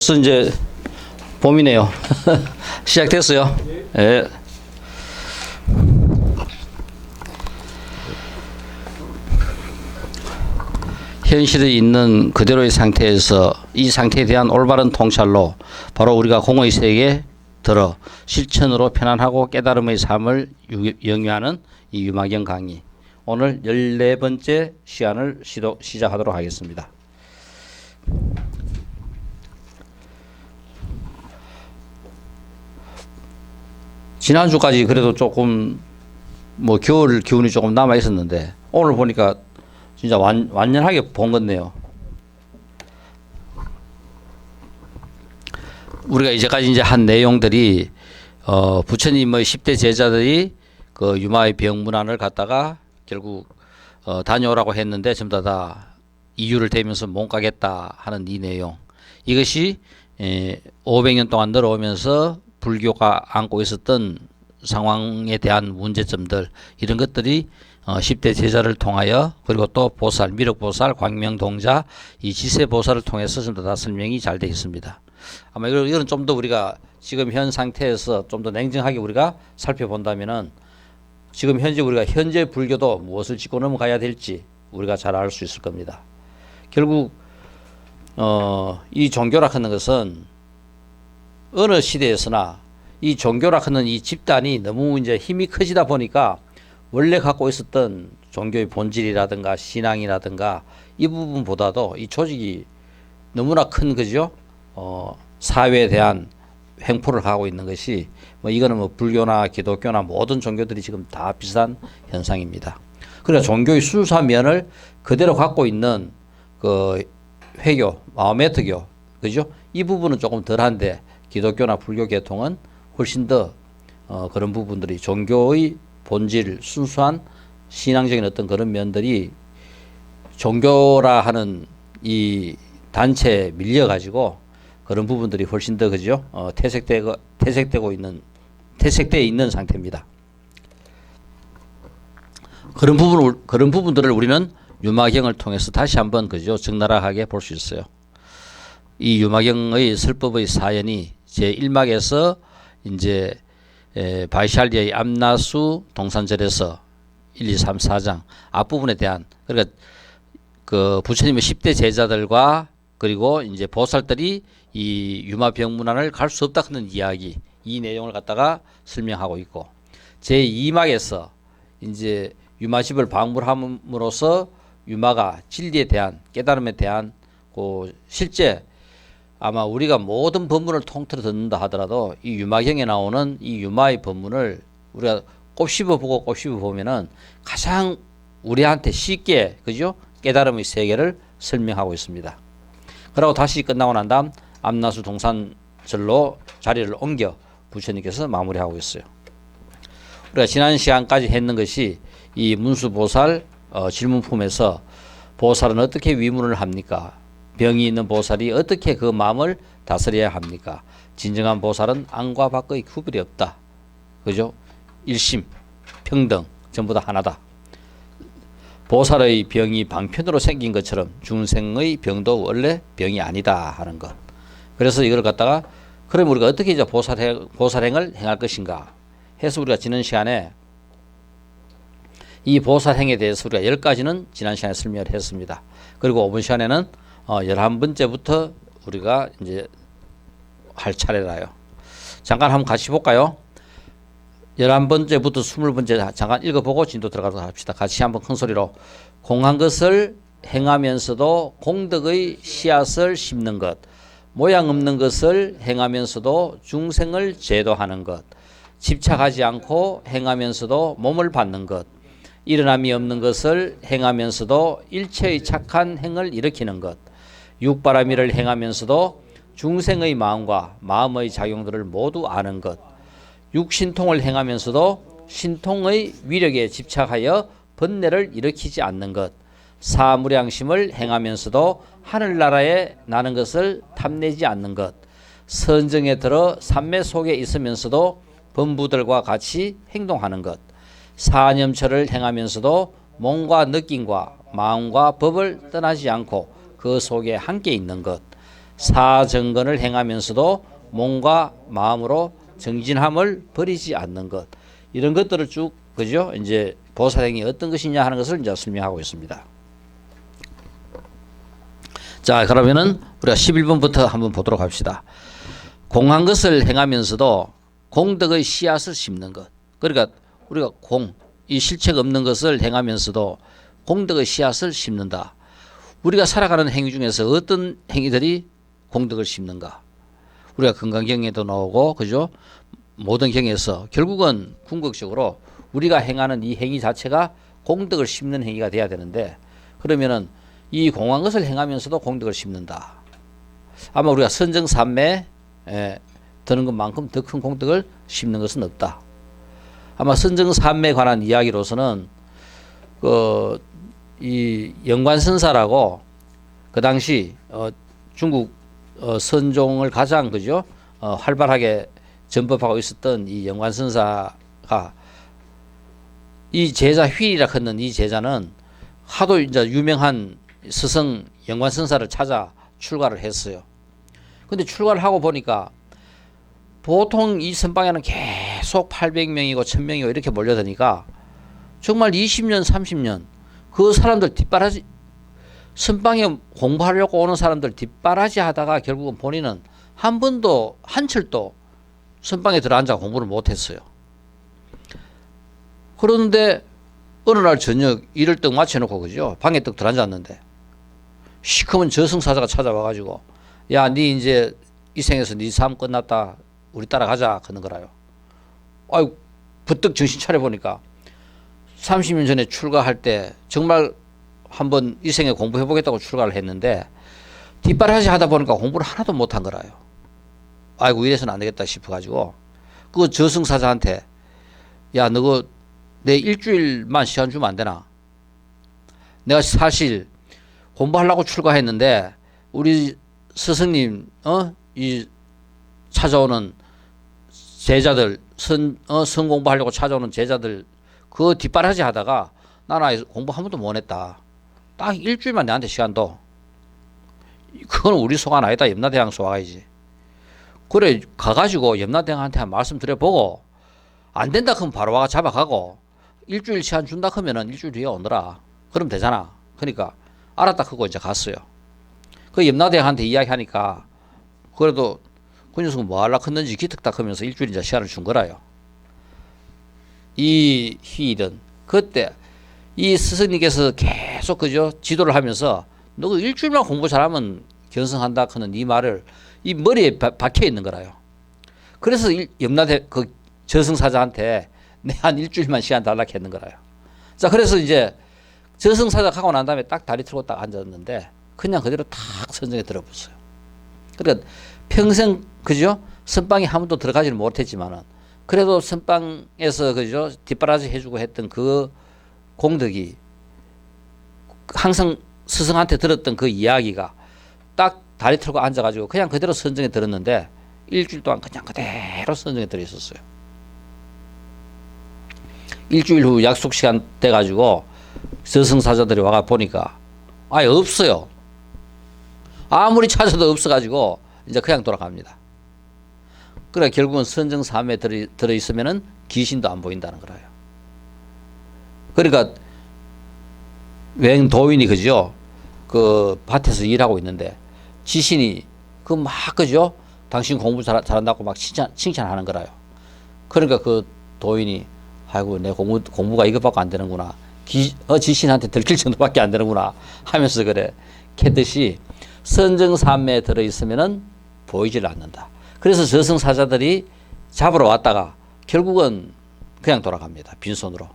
벌써 이제 봄이네요. 시작됐어요. 예. 현실에 있는 그대로의 상태에서 이 상태에 대한 올바른 통찰로 바로 우리가 공의 세계에 들어 실천으로 편안하고 깨달음의 삶을 영위하는 이 유마경 강의. 오늘 14번째 시간을 시작하도록 하겠습니다. 지난주까지 그래도 조금 뭐 겨울 기운이 조금 남아 있었는데 오늘 보니까 진짜 완연하게 본 건데요. 우리가 이제까지 이제 한 내용들이 부처님의 10대 제자들이 그 유마의 병문안을 갖다가 결국 다녀오라고 했는데 전부 다 이유를 대면서 못 가겠다 하는 이 내용. 이것이 500년 동안 늘어오면서 불교가 안고 있었던 상황에 대한 문제점들, 이런 것들이 10대 제자를 통하여, 그리고 또 보살, 미륵보살, 광명동자, 이 지세보살을 통해서 전부 다 설명이 잘 되어 있습니다. 아마 이건 좀 더 우리가 지금 현 상태에서 좀 더 냉정하게 우리가 살펴본다면은 지금 현재 우리가 현재 불교도 무엇을 짚고 넘어가야 될지 우리가 잘 알 수 있을 겁니다. 결국 이 종교라 하는 것은 어느 시대에서나 이 종교라 하는 이 집단이 너무 이제 힘이 커지다 보니까 원래 갖고 있었던 종교의 본질이라든가 신앙이라든가 이 부분보다도 이 조직이 너무나 큰 거죠. 사회에 대한 횡포를 하고 있는 것이 뭐 이거는 뭐 불교나 기독교나 모든 종교들이 지금 다 비슷한 현상입니다. 그러니까 종교의 순수한 면을 그대로 갖고 있는 그 회교, 마호메트교, 그죠? 이 부분은 조금 덜한데 기독교나 불교 계통은 훨씬 더 그런 부분들이 종교의 본질, 순수한 신앙적인 어떤 그런 면들이 종교라 하는 이 단체에 밀려가지고 그런 부분들이 훨씬 더 그죠? 퇴색되어 있는 상태입니다. 그런 부분들을 우리는 유마경을 통해서 다시 한번 그죠? 적나라하게 볼 수 있어요. 이 유마경의 설법의 사연이 제 1막에서 이제 바이샬리아의 암나수 동산절에서 1, 2, 3, 4장 앞부분에 대한, 그러니까 그 부처님의 10대 제자들과 그리고 이제 보살들이 이 유마병문안을 갈 수 없다 하는 이야기, 이 내용을 갖다가 설명하고 있고, 제 2막에서 이제 유마집을 방문함으로써 유마가 진리에 대한 깨달음에 대한 그 실제 아마 우리가 모든 법문을 통틀어 듣는다 하더라도 이 유마경에 나오는 이 유마의 법문을 우리가 곱씹어 보고 곱씹어 보면은 가장 우리한테 쉽게 그죠? 깨달음의 세계를 설명하고 있습니다. 그리고 다시 끝나고 난 다음 암나수 동산절로 자리를 옮겨 부처님께서 마무리하고 있어요. 우리가 지난 시간까지 했는 것이 이 문수보살 질문품에서 보살은 어떻게 위문을 합니까? 병이 있는 보살이 어떻게 그 마음을 다스려야 합니까? 진정한 보살은 안과 밖의 구별이 없다. 그죠? 일심, 평등, 전부 다 하나다. 보살의 병이 방편으로 생긴 것처럼 중생의 병도 원래 병이 아니다 하는 것. 그래서 이걸 갖다가 그럼 우리가 어떻게 이제 보살행을 행할 것인가 해서 우리가 지난 시간에 이 보살행에 대해서 우리가 10가지는 지난 시간에 설명을 했습니다. 그리고 5번 시간에는 11번째부터 우리가 이제 할 차례라요. 잠깐 한번 같이 볼까요? 11번째부터 20번째 잠깐 읽어보고 진도 들어가도록 합시다. 같이 한번 큰 소리로. 공한 것을 행하면서도 공덕의 씨앗을 심는 것, 모양 없는 것을 행하면서도 중생을 제도하는 것, 집착하지 않고 행하면서도 몸을 받는 것, 일어남이 없는 것을 행하면서도 일체의 착한 행을 일으키는 것, 육바라밀을 행하면서도 중생의 마음과 마음의 작용들을 모두 아는 것, 육신통을 행하면서도 신통의 위력에 집착하여 번뇌를 일으키지 않는 것, 사무량심을 행하면서도 하늘나라에 나는 것을 탐내지 않는 것, 선정에 들어 삼매 속에 있으면서도 범부들과 같이 행동하는 것, 사념처를 행하면서도 몸과 느낌과 마음과 법을 떠나지 않고 그 속에 함께 있는 것, 사정건을 행하면서도 몸과 마음으로 정진함을 버리지 않는 것. 이런 것들을 쭉 그죠? 이제 보살행위 어떤 것이냐 하는 것을 이제 설명하고 있습니다. 자, 그러면은 우리가 11번부터 한번 보도록 합시다. 공한 것을 행하면서도 공덕의 씨앗을 심는 것. 그러니까 우리가 이 실체가 없는 것을 행하면서도 공덕의 씨앗을 심는다. 우리가 살아가는 행위 중에서 어떤 행위들이 공덕을 심는가? 우리가 건강경에도 나오고 그죠? 모든 경에서 결국은 궁극적으로 우리가 행하는 이 행위 자체가 공덕을 심는 행위가 돼야 되는데, 그러면은 이 공한 것을 행하면서도 공덕을 심는다. 아마 우리가 선정삼매에 드는 것만큼 더 큰 공덕을 심는 것은 없다. 아마 선정삼매에 관한 이야기로서는 이 영관선사라고 그 당시 중국 선종을 가장 그죠? 활발하게 전법하고 있었던 이 영관선사가 이 제자 휘리라 하는 이 제자는 하도 이제 유명한 스승 영관선사를 찾아 출가를 했어요. 근데 출가를 하고 보니까 보통 이 선방에는 계속 800명이고 1000명이고 이렇게 몰려드니까 정말 20년 30년 그 사람들 뒷바라지, 선방에 공부하려고 오는 사람들 뒷바라지 하다가 결국은 본인은 한 번도 한철도 선방에 들어앉아 공부를 못했어요. 그런데 어느 날 저녁 일을 떡 마쳐놓고 그죠? 방에 떡 들어앉았는데 시커먼 저승사자가 찾아와가지고 야, 니 이제 이 생에서 니 삶 끝났다. 우리 따라가자 하는 거라요. 아유, 부뜩 정신 차려보니까 30년 전에 출가할 때 정말 한번 이 생에 공부해보겠다고 출가를 했는데 뒷바라지 하다 보니까 공부를 하나도 못한 거라요. 아이고, 이래서는 안 되겠다 싶어가지고 그 저승사자한테 야, 너가 내 일주일만 시간 주면 안 되나? 내가 사실 공부하려고 출가했는데 우리 스승님 이 찾아오는 제자들 선 공부하려고 찾아오는 제자들 그 뒷바라지 하다가 나는 공부 한 번도 못 했다. 딱 일주일만 내한테 시간 둬. 그건 우리 소관 아니다. 염라대왕 소화가야지. 그래 가가지고 염라대왕한테 한 말씀 드려보고 안 된다 그러면 바로 와가 잡아가고 일주일 시간 준다 그러면은 일주일 뒤에 오너라. 그럼 되잖아. 그러니까 알았다 그거 이제 갔어요. 그 염라대왕한테 이야기하니까 그래도 그 녀석은 뭐 하려고 했는지 기특딱 하면서 일주일 이제 시간을 준 거라요. 이 휘일은 그때 이 스승님께서 계속 그죠? 지도를 하면서 너 일주일만 공부 잘하면 견성한다 하는 이 말을 이 머리에 박혀 있는 거라요. 그래서 염라대 그 저승사자한테 내 한 일주일만 시간 달라고 했는 거라요. 자, 그래서 이제 저승사자 가고 난 다음에 딱 다리 틀고 딱 앉았는데 그냥 그대로 탁 선정에 들어붙어요. 그러니까 평생 그죠? 선방에 한 번도 들어가지는 못했지만은 그래도 선방에서 그죠? 뒷바라지 해주고 했던 그 공덕이 항상 스승한테 들었던 그 이야기가 딱 다리 틀고 앉아가지고 그냥 그대로 선정에 들었는데 일주일 동안 그냥 그대로 선정에 들어 있었어요. 일주일 후 약속 시간 돼가지고 저승사자들이 와가 보니까 아예 없어요. 아무리 찾아도 없어가지고 이제 그냥 돌아갑니다. 그래 결국은 선정삼에 들어있으면은 귀신도 안 보인다는 거라요. 그러니까 웬 도인이 그죠? 그 밭에서 일하고 있는데 지신이 그 막 그죠? 당신 공부 잘한다고 막 칭찬하는 거라요. 그러니까 그 도인이 아이고 내 공부가 이것밖에 안 되는구나. 지신한테 들킬 정도밖에 안 되는구나 하면서 그래 캐듯이 선정삼매에 들어있으면은 보이질 않는다. 그래서 저승사자들이 잡으러 왔다가 결국은 그냥 돌아갑니다. 빈손으로.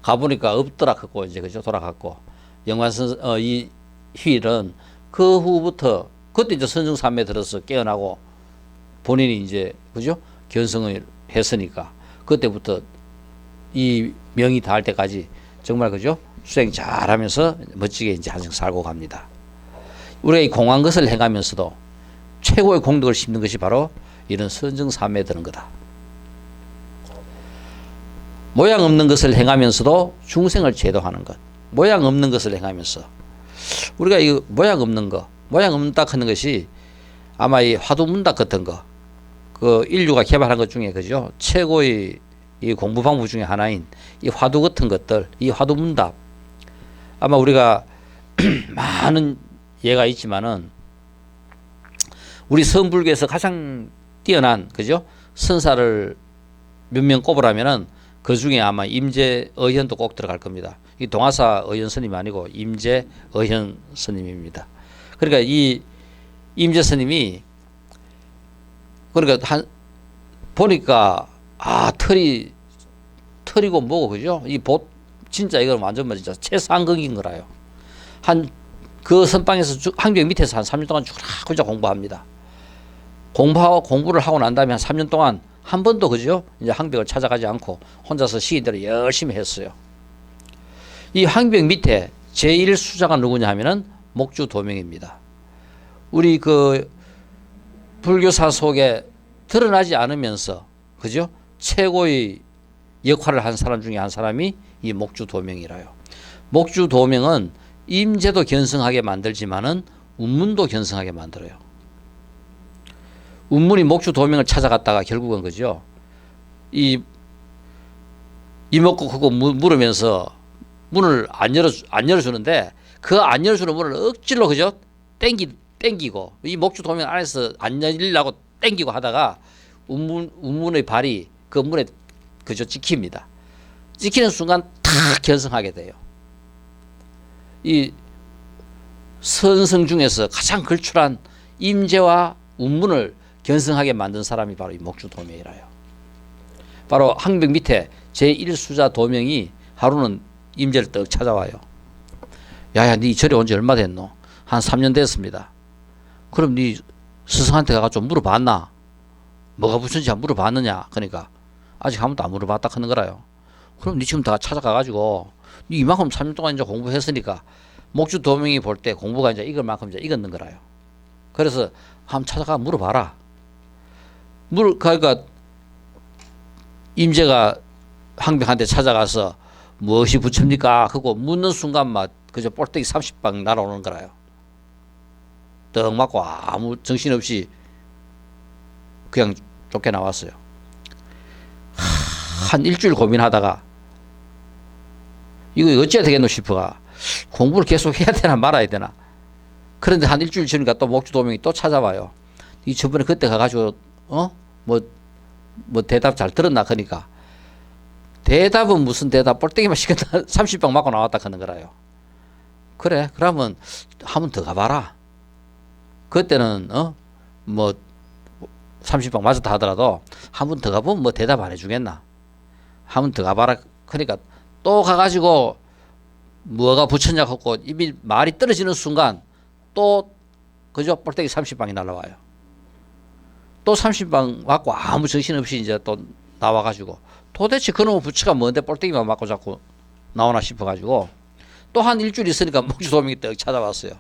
가보니까 없더라 하고 이제 그죠 돌아갔고 영관선 이 휘일은 그 후부터 그때 이제 선정삼매에 들어서 깨어나고 본인이 이제 그죠 견성을 했으니까 그때부터 이 명이 닿을 때까지 정말 그죠 수행 잘하면서 멋지게 이제 한생 살고 갑니다. 우리가 이 공한 것을 행하면서도 최고의 공덕을 심는 것이 바로 이런 선정삼매에 드는 거다. 모양 없는 것을 행하면서도 중생을 제도하는 것. 모양 없는 것을 행하면서 우리가 이 모양 없는 거, 모양 없다 하는 것이 아마 이 화두문답 같은 거, 그 인류가 개발한 것 중에 그죠? 최고의 이 공부 방법 중에 하나인 이 화두 같은 것들, 이 화두문답 아마 우리가 많은 예가 있지만은 우리 선불교에서 가장 뛰어난 그죠? 선사를 몇 명 꼽으라면은 그 중에 아마 임재의현도 꼭 들어갈 겁니다. 이 동화사 의현 스님 아니고 임재의현 스님입니다. 그러니까 이 임재 스님이 그러니까 보니까 털이고 뭐고 그죠? 이 진짜 이건 완전 진짜 최상극인 거라요. 그 선방에서 항벽 밑에서 한 3년 동안 쭉 공부합니다. 공부를 하고 난 다음에 한 3년 동안 한 번도 그죠? 이제 항벽을 찾아가지 않고 혼자서 시인대로 열심히 했어요. 이 항벽 밑에 제1수자가 누구냐 하면은 목주도명입니다. 우리 그 불교사 속에 드러나지 않으면서 그죠? 최고의 역할을 한 사람 중에 한 사람이 이 목주도명이라요. 목주도명은 임재도 견성하게 만들지만은 운문도 견성하게 만들어요. 운문이 목주도명을 찾아갔다가 결국은 그죠? 이목구 그거 물으면서 문을 안 열어주는데 그 안 열어주는 문을 억지로 그죠? 땡기고 이 목주도명 안에서 안 열리려고 땡기고 하다가 운문의 발이 그 문에 그죠? 찍힙니다. 찍히는 순간 탁 견성하게 돼요. 이 선성 중에서 가장 걸출한 임재와 운문을 견성하게 만든 사람이 바로 이 목주도명이라요. 바로 항벽 밑에 제1수자 도명이 하루는 임재를 떡 찾아와요. 야야 니 절에 온 지 얼마 됐노? 한 3년 됐습니다. 그럼 니 스승한테 가서 좀 물어봤나? 뭐가 부처인지 물어봤느냐? 그러니까 아직 한 번도 안 물어봤다 하는 거라요. 그럼 니 지금 다 찾아가가지고 니 이만큼 3년 동안 이제 공부했으니까 목주도명이 볼 때 공부가 이제 이걸 만큼 이제 익었는 거라요. 그래서 한번 찾아가 물어봐라. 그러니까 임재가 항벽한테 찾아가서 무엇이 부처입니까? 하고 묻는 순간 막 그저 볼때기 30방 날아오는 거라요. 떡 맞고 아무 정신없이 그냥 쫓겨나왔어요. 한 일주일 고민하다가 이거 어찌해야 되겠노 싶어가 공부를 계속 해야 되나 말아야 되나. 그런데 한 일주일 지니까 또 목주도명이 또 찾아와요. 이 저번에 그때 가가지고 뭐 대답 잘 들었나 그러니까 대답은 무슨 대답 볼때기만 시켰다 30방 맞고 나왔다 하는 거라요. 그래 그러면 한 번 더 가봐라. 그때는 뭐 30방 맞았다 하더라도 한 번 더 가보면 뭐 대답 안 해주겠나. 한 번 더 가봐라. 그러니까 또 가가지고 뭐가 부처냐 하고 이미 말이 떨어지는 순간 또 그죠? 볼때기 30방이 날라와요. 또 30방 맞고 아무 정신없이 이제 또 나와가지고 도대체 그놈의 부처가 뭔데 볼때기만 맞고 자꾸 나오나 싶어가지고 또 한 일주일 있으니까 목주도명이 떡 찾아왔어요.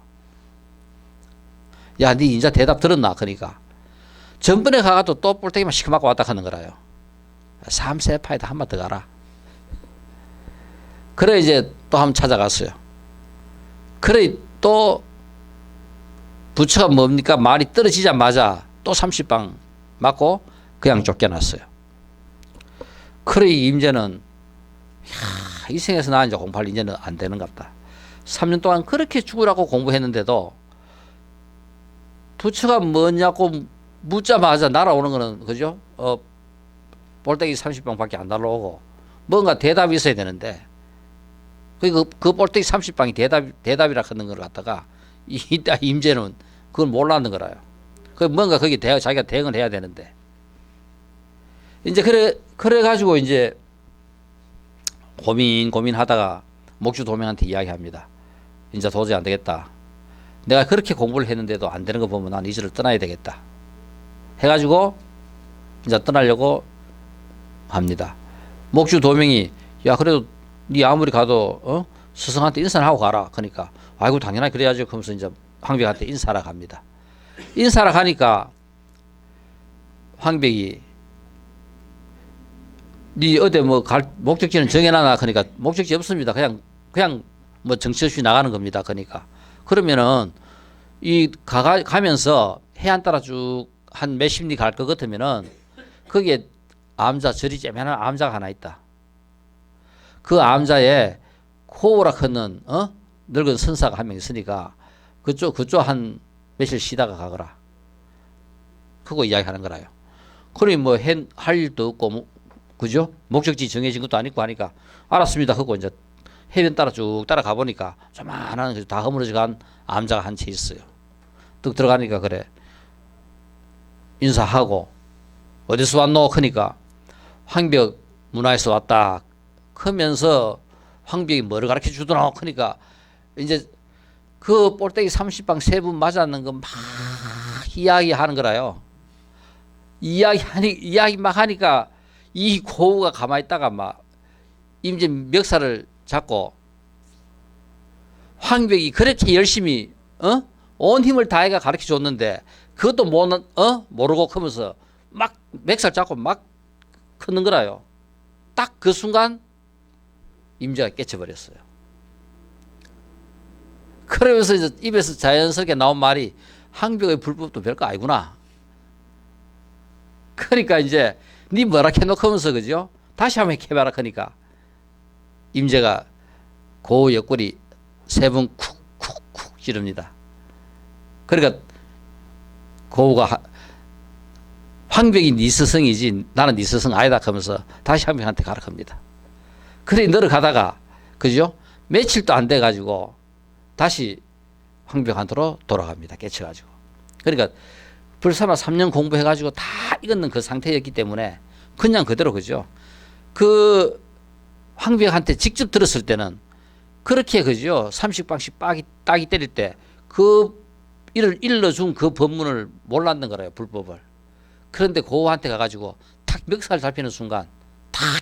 야, 니 인자 대답 들었나? 그러니까 전번에 가가도 또 볼때기만 시커 맞고 왔다 하는 거라요. 3세파에다 한 번 더 가라. 그래 이제 또 한 번 찾아갔어요. 그래 또 부처가 뭡니까? 말이 떨어지자마자 또 30방 맞고 그냥 쫓겨났어요. 그래 임재는 이 생에서 나 이제 공부할 이제는 안 되는 것 같다. 3년 동안 그렇게 죽으라고 공부했는데도 부처가 뭐냐고 묻자마자 날아오는 거는 그죠? 볼때기 30방밖에 안 날아오고 뭔가 대답이 있어야 되는데 그 볼때기 30방이 대답이라 하는 걸 갖다가 이따 임재는 그걸 몰랐는 거라요. 뭔가 거기 자기가 대응을 해야 되는데 이제 그래 가지고 이제 고민하다가 목주도명한테 이야기합니다. 이제 도저히 안 되겠다. 내가 그렇게 공부를 했는데도 안 되는 거 보면 난 이 절을 떠나야 되겠다. 해가지고 이제 떠나려고 합니다. 목주도명이 야 그래도 네 아무리 가도 스승한테 인사를 하고 가라. 그러니까 아이고 당연하게 그래야죠. 그러면서 이제 황벽한테 인사하러 갑니다. 인사하러 가니까 황벽이 네 어디 뭐 갈 목적지는 정해놔나. 그러니까 목적지 없습니다. 그냥 뭐 정치 없이 나가는 겁니다. 그러니까 그러면은 가면서 해안 따라 쭉 한 몇십 리 갈 것 같으면은 거기에 암자, 저리 쬐면한 암자가 하나 있다. 그 암자에 코오라 걷는 늙은 선사가 한 명 있으니까 그쪽 한 며칠 쉬다가 가거라. 그거 이야기하는 거라요. 그러니 뭐 할 일도 없고 뭐, 그죠? 목적지 정해진 것도 아니고 하니까 알았습니다 하고 이제 해변 따라 쭉 따라가 보니까 조만한 다 허물어져 간 암자가 한 채 있어요. 뚝 들어가니까 그래 인사하고 어디서 왔노? 하니까 황벽 문화에서 왔다 하면서 황벽이 뭐를 가르쳐 주더노? 하니까 이제 그 볼때기 30방 세 분 맞았는 거 막 이야기하는 거라요. 이야기 막 하니까 이 고우가 가만히 있다가 막 임제 멱살을 잡고 황벽이 그렇게 열심히 온 힘을 다해가 가르쳐 줬는데 그것도 모르고 하면서 막 멱살 잡고 막 크는 거라요. 딱 그 순간 임재가 깨쳐버렸어요. 그러면서 이제 입에서 자연스럽게 나온 말이 황벽의 불법도 별거 아니구나. 그러니까 이제 니 뭐라 해놓고 하면서 그죠? 다시 한번 해봐라 하니까 임재가 고 옆구리 세 번 쿡쿡쿡 찌릅니다. 그러니까 고우가 황벽이 네 스승이지 나는 네 스승 아니다 하면서 다시 황벽한테 가라 합니다. 그래 너를 가다가 그죠? 며칠도 안 돼 가지고 다시 황벽한테로 돌아갑니다. 깨쳐가지고. 그러니까 불사마 3년 공부해가지고 다 익었는 그 상태였기 때문에 그냥 그대로 그죠. 그 황벽한테 직접 들었을 때는 그렇게 그죠. 30방씩 따기 때릴 때 그 일러준 그 법문을 몰랐는 거라요. 불법을. 그런데 고우한테 가가지고 탁 멱살 잡히는 순간 탁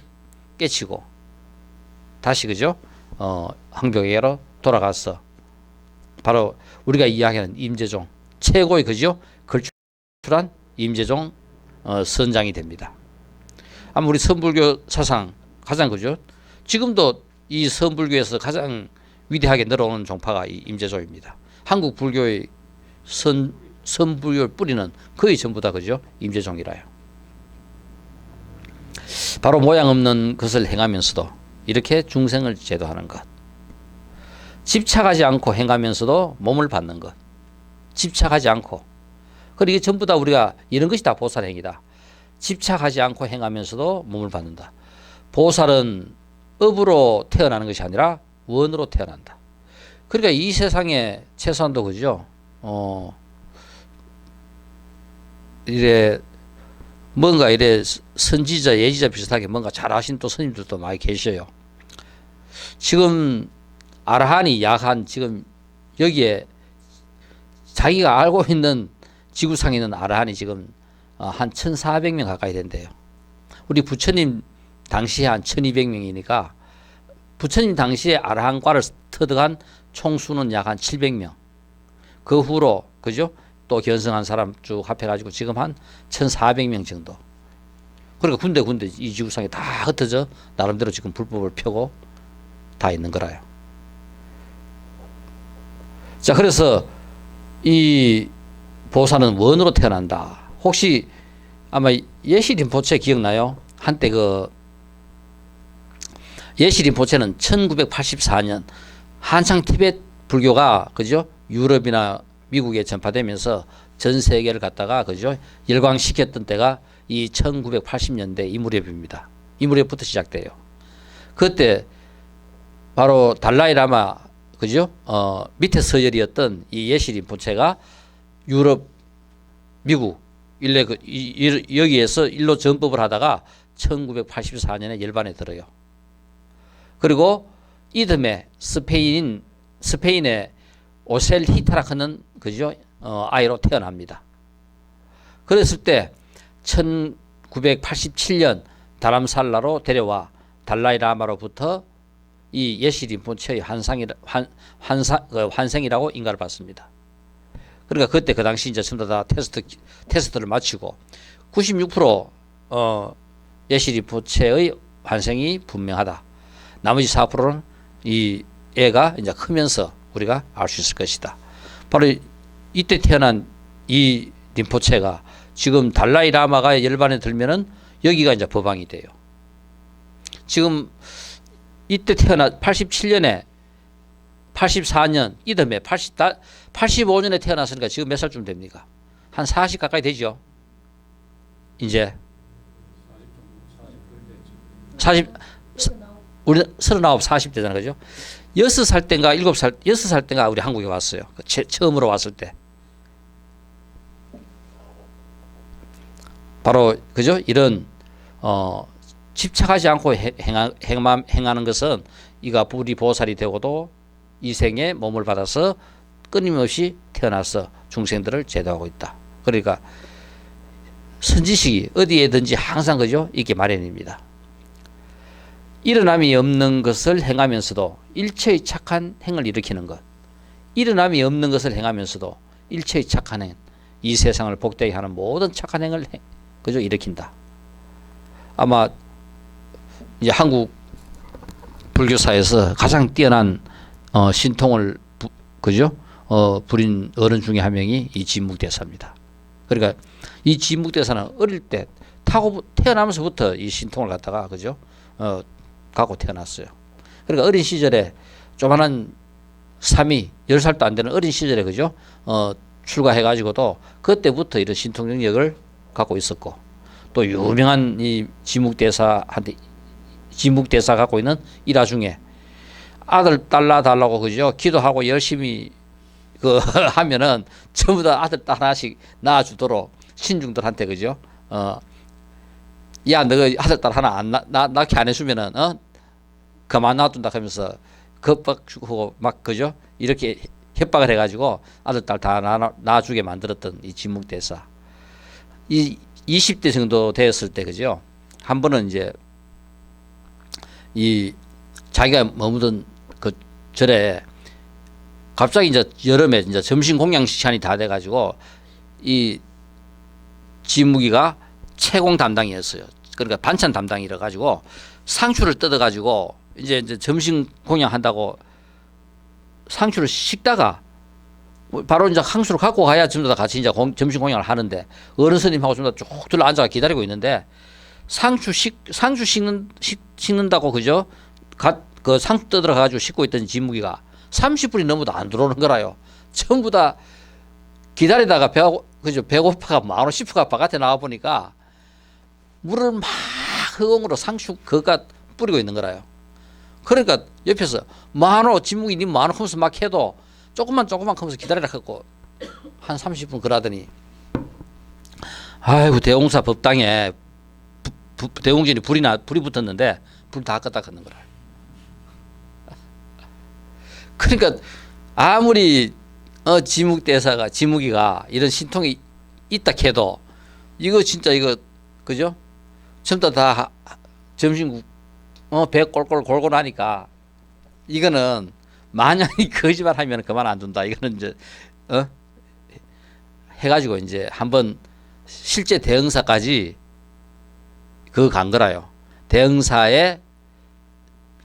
깨치고 다시 그죠. 황벽에게로 돌아갔어. 바로 우리가 이야기하는 임재종 최고의 그죠. 걸출한 임재종 선장이 됩니다. 아마 우리 선불교 사상 가장 그죠. 지금도 이 선불교에서 가장 위대하게 늘어오는 종파가 이 임재종입니다. 한국 불교의 선불교의 뿌리는 거의 전부 다 그죠. 임재종이라요. 바로 모양 없는 것을 행하면서도 이렇게 중생을 제도하는 것. 집착하지 않고 행하면서도 몸을 받는 것. 집착하지 않고. 그리고 이게 전부 다 우리가 이런 것이 다 보살행위다. 집착하지 않고 행하면서도 몸을 받는다. 보살은 업으로 태어나는 것이 아니라 원으로 태어난다. 그러니까 이 세상에 최소한도 그죠. 이래 뭔가 이래 선지자 예지자 비슷하게 뭔가 잘하신 또 스님들도 많이 계셔요. 지금 아라한이 약한 지금 여기에 자기가 알고 있는 지구상에 있는 아라한이 지금 한 1,400명 가까이 된대요. 우리 부처님 당시에 한 1,200명이니까 부처님 당시에 아라한과를 터득한 총수는 약 한 700명. 그 후로 그죠? 또 견성한 사람 쭉 합해가지고 지금 한 1,400명 정도. 그러니까 군데 이 지구상에 다 흩어져 나름대로 지금 불법을 펴고 다 있는 거라요. 자, 그래서 이 보살은 원으로 태어난다. 혹시 아마 예시림포체 기억나요? 한때 그 예시림포체는 1984년 한창 티베트 불교가 그죠? 유럽이나 미국에 전파되면서 전 세계를 갖다가 그죠? 열광시켰던 때가 이 1980년대 이 무렵입니다. 이 무렵부터 시작돼요. 그때 바로 달라이 라마 그죠? 밑에 서열이었던 이 예시림포체가 유럽, 미국 일레 여기에서 일로 전법을 하다가 1984년에 열반에 들어요. 그리고 이듬해 스페인의 오셀 히타라크는 그죠? 아이로 태어납니다. 그랬을 때 1987년 다람살라로 데려와 달라이 라마로부터 이 예시림포체의 환생이라고 인가를 받습니다. 그러니까 그때 그 당시 이제 전부 다 테스트를 마치고 96% 예시림포체의 환생이 분명하다. 나머지 4%는 이 애가 이제 크면서 우리가 알 수 있을 것이다. 바로 이때 태어난 이 림포체가 지금 달라이 라마가 열반에 들면은 여기가 이제 법왕이 돼요. 지금 이때 87년에 84년 이듬해 85년에 태어났으니까 지금 몇 살쯤 됩니까? 한 40 가까이 되죠. 이제 40 우리 39, 40 되잖아, 그죠? 6살 땐가 7살, 6살 땐가 우리 한국에 왔어요. 처음으로 왔을 때. 바로 그죠? 이런 집착하지 않고 행하는 것은 이가 불이 보살이 되고도 이 생에 몸을 받아서 끊임없이 태어나서 중생들을 제도하고 있다. 그러니까 선지식이 어디에든지 항상 그죠? 있게 마련입니다. 일어남이 없는 것을 행하면서도 일체의 착한 행을 일으키는 것. 일어남이 없는 것을 행하면서도 일체의 착한 행. 이 세상을 복되게 하는 모든 착한 행을 그죠? 일으킨다. 아마 이제 한국 불교사에서 가장 뛰어난 신통을 그죠? 부린 어른 중에 한 명이 이 진묵대사입니다. 그러니까 이 진묵대사는 어릴 때 태어나면서부터 이 신통을 갖다가 그죠? 갖고 태어났어요. 그러니까 어린 시절에 조만한 10살도 안 되는 어린 시절에 그죠? 출가해가지고도 그때부터 이런 신통 능력을 갖고 있었고, 또 유명한 이 진묵대사한테 진묵대사 갖고 있는 일화 중에 아들 딸 낳아달라고 그죠? 기도하고 열심히 하면은 전부 다 아들 딸 하나씩 낳아주도록 신중들한테 그죠? 야, 너가 아들 딸 하나 낳게 안 해주면은 그만 놔둔다 하면서 겁박 주고 막 그죠? 이렇게 협박을 해가지고 아들 딸 다 낳아주게 만들었던 이 진묵대사. 이 20대 정도 되었을 때 그죠? 한 번은 이제 이 자기가 머무던 그 절에 갑자기 이제 여름에 이제 점심 공양 시간이 다 돼가지고 이 진묵이가 채공 담당이었어요. 그러니까 반찬 담당이라 가지고 상추를 뜯어 가지고 이제 점심 공양한다고 상추를 씻다가 바로 이제 항수를 갖고 가야 전부 다 같이 이제 점심 공양을 하는데 어른 스님하고 전부 다 쭉 둘러 앉아 기다리고 있는데 상추 씻는다고 그죠? 그 상추 뜯어 가지고 씻고 있던 진묵이가 30분이 넘어도 안 들어오는 거라요. 전부 다 기다리다가 배고파가 마음 싶어가 바깥에 나와 보니까 물을 막 허공으로 상추 그가 뿌리고 있는 거라요. 그러니까 옆에서 진묵이 니 만호 하면서 막 해도 조금만 하면서 기다리라 하고 한 30분 그러더니 아이고 대홍사 법당에 대홍전이 불이 붙었는데 불 다 껐다 껐는 거라. 그러니까 아무리 진묵이가 이런 신통이 있다 해도 이거 진짜 이거 그죠? 전부 다 점심 배 꼴꼴 골고 나니까 이거는 만약에 거짓말 하면 그만 안 둔다. 이거는 이제 해가지고 이제 한번 실제 대응사까지 간 거라요. 대응사에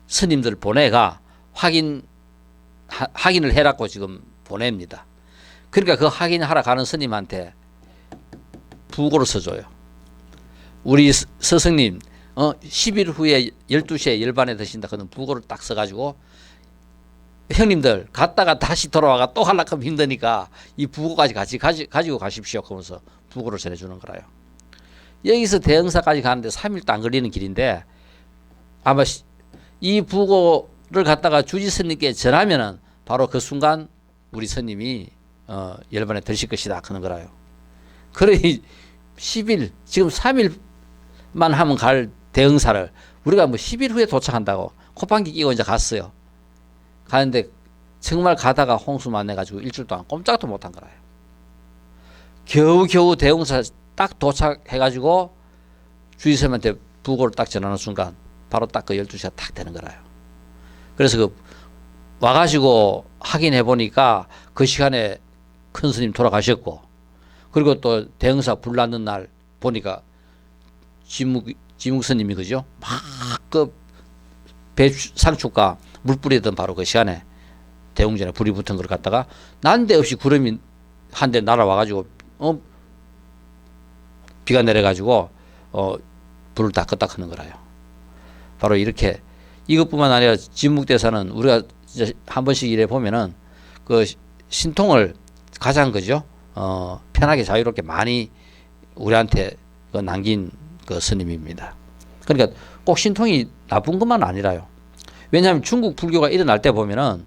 스님들 보내가 확인을 해라고 지금 보냅니다. 그러니까 그 확인하러 가는 스님한테 부고를 써줘요. 우리 스승님 10일 후에 12시에 열반에 드신다. 그는 부고를 딱 써가지고 형님들 갔다가 다시 돌아와가 또 하려고 하면 힘드니까 이 부고까지 같이 가지고 가십시오. 그러면서 부고를 전해주는 거라요. 여기서 대응사까지 가는데 3일도 안 걸리는 길인데 아마 이 부고를 갖다가 주지 스님께 전하면은 바로 그 순간 우리 스님이 열반에 드실 것이다 그런 거라요. 그래 10일 지금 3일만 하면 갈 대응사를 우리가 뭐 10일 후에 도착한다고 콧방귀 끼고 이제 갔어요. 가는데 정말 가다가 홍수만 내가지고 일주일 동안 꼼짝도 못한 거라요. 겨우 대응사 딱 도착해가지고 주의스님한테 부고를 딱 전하는 순간 바로 딱 그 12시가 딱 되는 거라요. 그래서 와가지고 확인해 보니까 그 시간에 큰 스님 돌아가셨고, 그리고 또 대응사 불났는 날 보니까 진묵 스님이 그죠? 막 배 상추가 물 뿌리던 바로 그 시간에 대웅전에 불이 붙은 걸 갖다가 난데없이 구름이 한 대 날아와가지고 비가 내려가지고 불을 다 껐다 끄는 거라요. 바로 이렇게 이것뿐만 아니라 진묵대사는 우리가 이제 한 번씩 이래 보면은 그 신통을 가장 그죠 편하게 자유롭게 많이 우리한테 그 남긴 그 스님입니다. 그러니까 꼭 신통이 나쁜 것만 아니라요. 왜냐하면 중국 불교가 일어날 때 보면은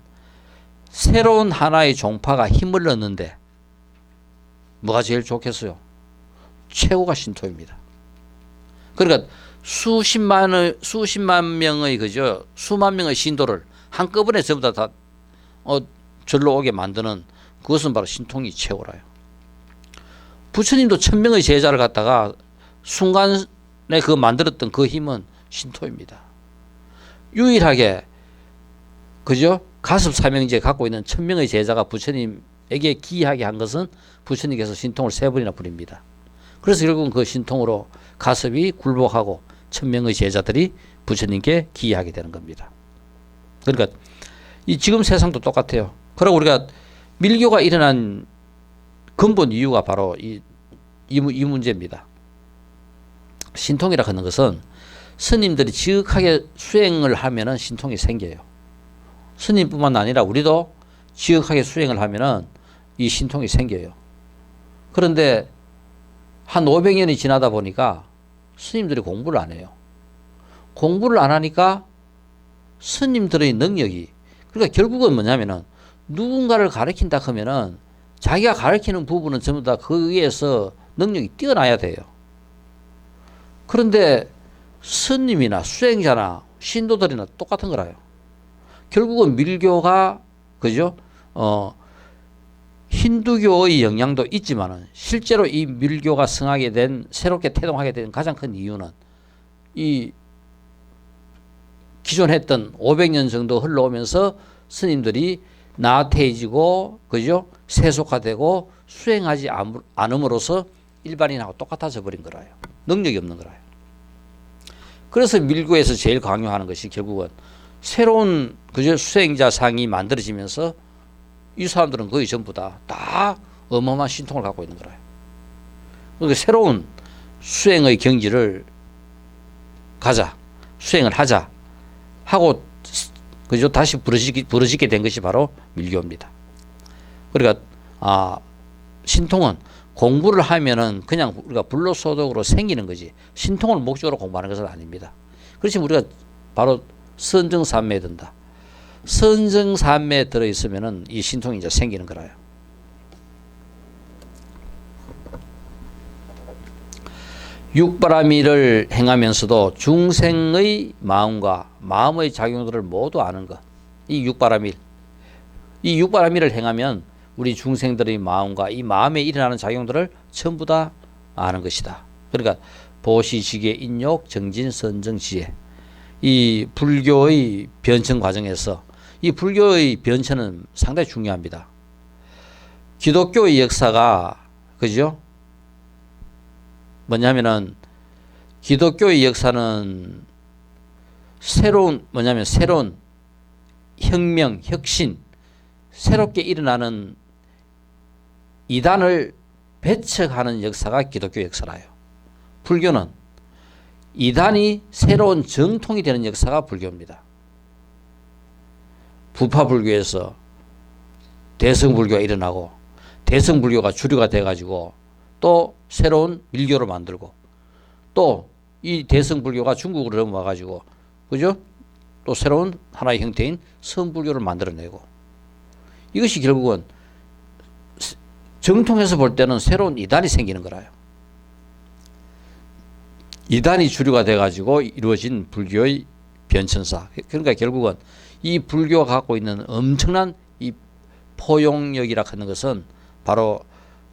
새로운 하나의 종파가 힘을 얻는데 뭐가 제일 좋겠어요? 최고가 신토입니다. 그러니까 수십만 명의 그죠 수만 명의 신도를 한꺼번에 전부 다 절로 오게 만드는 그것은 바로 신통이 최고라요. 부처님도 1000명의 제자를 갖다가 순간에 그 만들었던 그 힘은 신토입니다. 유일하게 그죠 가습 사명제 갖고 있는 1000명의 제자가 부처님에게 기이하게 한 것은 부처님께서 신통을 3번이나 부립니다. 그래서 결국은 그 신통으로 가습이 굴복하고 1000명의 제자들이 부처님께 기이하게 되는 겁니다. 그러니까 이 지금 세상도 똑같아요. 그리고 우리가 밀교가 일어난 근본 이유가 바로 이 문제입니다. 신통이라 하는 것은 스님들이 지극하게 수행을 하면은 신통이 생겨요. 스님뿐만 아니라 우리도 지극하게 수행을 하면은 이 신통이 생겨요. 그런데 한 500년이 지나다 보니까 스님들이 공부를 안 해요. 공부를 안 하니까 스님들의 능력이 그러니까 결국은 뭐냐면은 누군가를 가르친다 하면은 자기가 가르치는 부분은 전부 다 그 위에서 능력이 뛰어나야 돼요. 그런데 스님이나 수행자나 신도들이나 똑같은 거라요. 결국은 밀교가 그죠? 힌두교의 영향도 있지만은 실제로 이 밀교가 성하게 된 새롭게 태동하게 된 가장 큰 이유는 이 기존 했던 500년 정도 흘러오면서 스님들이 나태해지고 그죠? 세속화되고 수행하지 않음으로써 일반인하고 똑같아져 버린 거라요. 능력이 없는 거라요. 그래서 밀교에서 제일 강요하는 것이 결국은 새로운 그저 수행자 상이 만들어지면서 이 사람들은 거의 전부 다 어마어마한 신통을 갖고 있는 거라요. 그러니까 새로운 수행의 경지를 가자, 수행을 하자 하고 그저 다시 부러지게 된 것이 바로 밀교입니다. 그러니까 신통은 공부를 하면은 그냥 우리가 불로소득으로 생기는 거지 신통을 목적으로 공부하는 것은 아닙니다. 그렇지만 우리가 바로 선정산매에 든다. 선정산매에 들어있으면은 이 신통이 이제 생기는 거라요. 육바라밀을 행하면서도 중생의 마음과 마음의 작용들을 모두 아는 것. 이 육바라밀. 이 육바라밀을 행하면 우리 중생들의 마음과 이 마음에 일어나는 작용들을 전부 다 아는 것이다. 그러니까 보시지계 인욕 정진 선정 지혜. 이 불교의 변천 과정에서 이 불교의 변천은 상당히 중요합니다. 기독교의 역사가 그죠? 뭐냐면은 기독교의 역사는 새로운 혁명, 혁신, 새롭게 일어나는 이단을 배척하는 역사가 기독교 역사라요. 불교는 이단이 새로운 정통이 되는 역사가 불교입니다. 부파불교에서 대성불교가 일어나고 대성불교가 주류가 돼가지고 또 새로운 밀교를 만들고 또 이 대성불교가 중국으로 넘어와가지고 그죠? 또 새로운 하나의 형태인 성불교를 만들어내고 이것이 결국은 정통에서 볼 때는 새로운 이단이 생기는 거라요. 이단이 주류가 돼가지고 이루어진 불교의 변천사. 그러니까 결국은 이 불교가 갖고 있는 엄청난 이 포용력이라 하는 것은 바로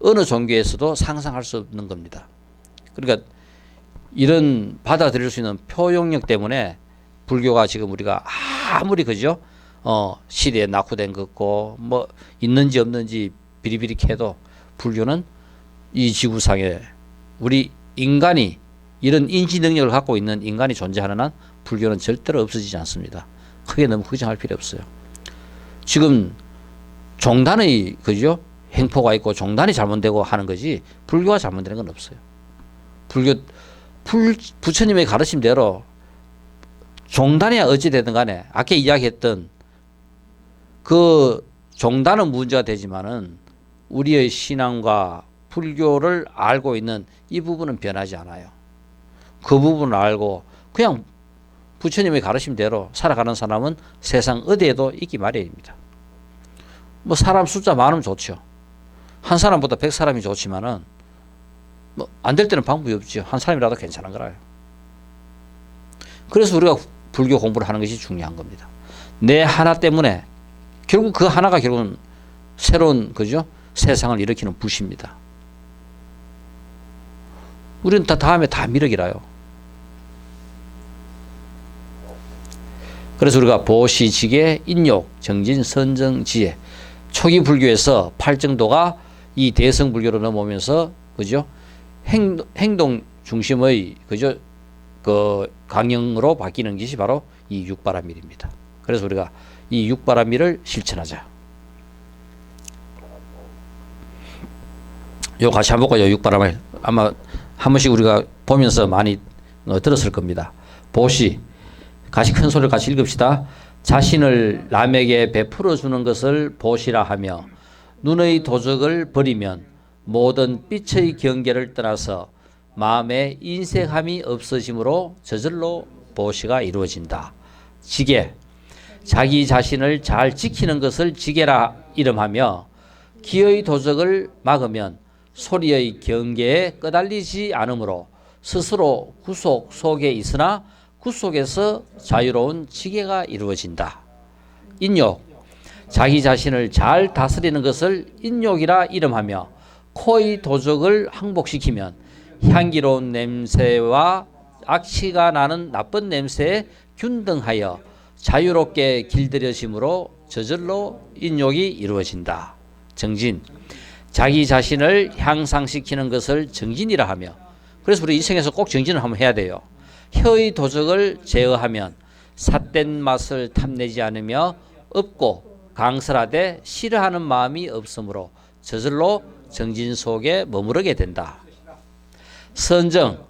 어느 종교에서도 상상할 수 없는 겁니다. 그러니까 이런 받아들일 수 있는 포용력 때문에 불교가 지금 우리가 아무리 그죠? 시대에 낙후된 것 같고 뭐 있는지 없는지 비리비리해도 불교는 이 지구상에 우리 인간이 이런 인지 능력을 갖고 있는 인간이 존재하는 한 불교는 절대로 없어지지 않습니다. 크게 너무 걱정할 필요 없어요. 지금 종단의 그죠? 행포가 있고 종단이 잘못되고 하는 거지 불교가 잘못되는 건 없어요. 불교 부처님의 가르침대로 종단이야 어찌 되든 간에 아까 이야기했던 그 종단은 문제가 되지만은 우리의 신앙과 불교를 알고 있는 이 부분은 변하지 않아요. 그 부분을 알고 그냥 부처님의 가르침대로 살아가는 사람은 세상 어디에도 있기 마련입니다. 뭐 사람 숫자 많으면 좋죠. 한 사람보다 100사람이 좋지만은 뭐 안 될 때는 방법이 없죠. 한 사람이라도 괜찮은 거라요. 그래서 우리가 불교 공부를 하는 것이 중요한 겁니다. 내 하나 때문에 결국 그 하나가 결국은 새로운 그죠? 세상을 일으키는 붓입니다. 우리는 다 다음에 다 미륵이라요. 그래서 우리가 보시, 지계, 인욕, 정진, 선정, 지혜. 초기 불교에서 팔정도가 이 대성 불교로 넘어오면서 그죠? 행동 중심의 그죠? 그 강령으로 바뀌는 것이 바로 이 육바라밀입니다. 그래서 우리가 이 육바라밀을 실천하자. 요 같이 한번 볼까요? 육바라밀. 아마 한 번씩 우리가 보면서 많이 들었을 겁니다. 보시. 같이 큰 소리를 같이 읽읍시다. 자신을 남에게 베풀어 주는 것을 보시라 하며 눈의 도적을 버리면 모든 빛의 경계를 떠나서 마음에 인색함이 없어짐으로 저절로 보시가 이루어진다. 지계. 자기 자신을 잘 지키는 것을 지계라 이름하며 기의 도적을 막으면 소리의 경계에 끄달리지 않으므로 스스로 구속 속에 있으나 구속에서 자유로운 지계가 이루어진다. 인욕. 자기 자신을 잘 다스리는 것을 인욕이라 이름하며 코의 도적을 항복시키면 향기로운 냄새와 악취가 나는 나쁜 냄새에 균등하여 자유롭게 길들여짐으로 저절로 인욕이 이루어진다. 정진. 자기 자신을 향상시키는 것을 정진이라 하며 그래서 우리 이 생에서 꼭 정진을 한번 해야 돼요. 혀의 도적을 제어하면 삿된 맛을 탐내지 않으며 없고 강설하되 싫어하는 마음이 없으므로 저절로 정진 속에 머무르게 된다. 선정.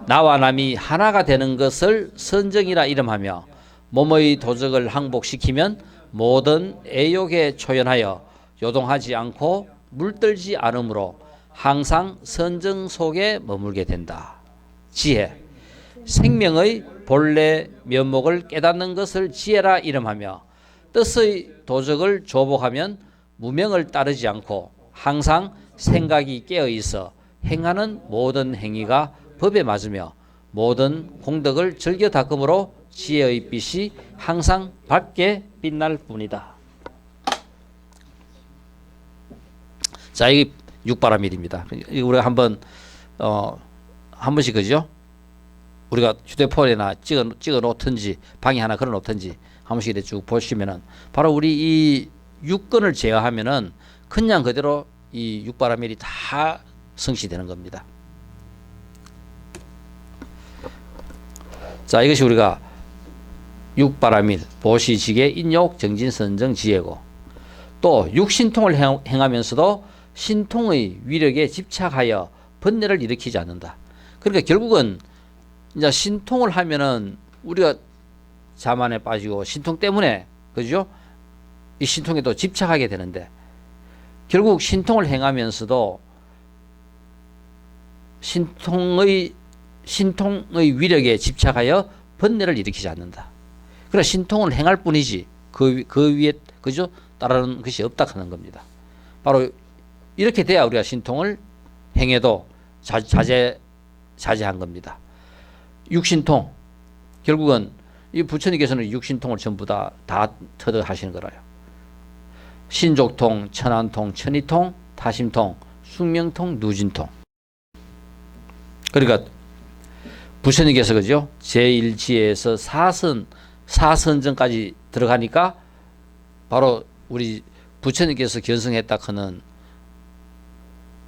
나와 남이 하나가 되는 것을 선정이라 이름하며 몸의 도적을 항복시키면 모든 애욕에 초연하여 요동하지 않고 물들지 않으므로 항상 선정 속에 머물게 된다. 지혜. 생명의 본래 면목을 깨닫는 것을 지혜라 이름하며 뜻의 도적을 조복하면 무명을 따르지 않고 항상 생각이 깨어 있어 행하는 모든 행위가 법에 맞으며 모든 공덕을 즐겨 닦음으로 지혜의 빛이 항상 밝게 빛날 뿐이다. 자, 이게 육바라밀입니다. 우리가 한번 한 번씩 그죠? 우리가 휴대폰에나 찍어 놓든지 방에 하나 걸어 놓든지 한 번씩 이렇게 쭉 보시면은 바로 우리 이 육根을 제어하면은 그냥 그대로 이 육바라밀이 다 성취되는 겁니다. 자, 이것이 우리가 육바라밀, 보시, 지계, 인욕, 정진, 선정, 지혜고 또 육신통을 행하면서도 신통의 위력에 집착하여 번뇌를 일으키지 않는다. 그러니까 결국은 이제 신통을 하면은 우리가 자만에 빠지고 신통 때문에 그죠? 이 신통에도 집착하게 되는데 결국 신통을 행하면서도 신통의 위력에 집착하여 번뇌를 일으키지 않는다. 그래 신통을 행할 뿐이지 그 위에 그죠? 따르는 것이 없다 하는 겁니다. 바로 이렇게 돼야 우리가 신통을 행해도 자제한 겁니다. 육신통 결국은 이 부처님께서는 육신통을 전부 다 터득하시는 거라요. 신족통, 천안통, 천이통, 타심통, 숙명통, 누진통. 그러니까 부처님께서 그죠? 제1지에서 사선정까지 들어가니까 바로 우리 부처님께서 견성했다 하는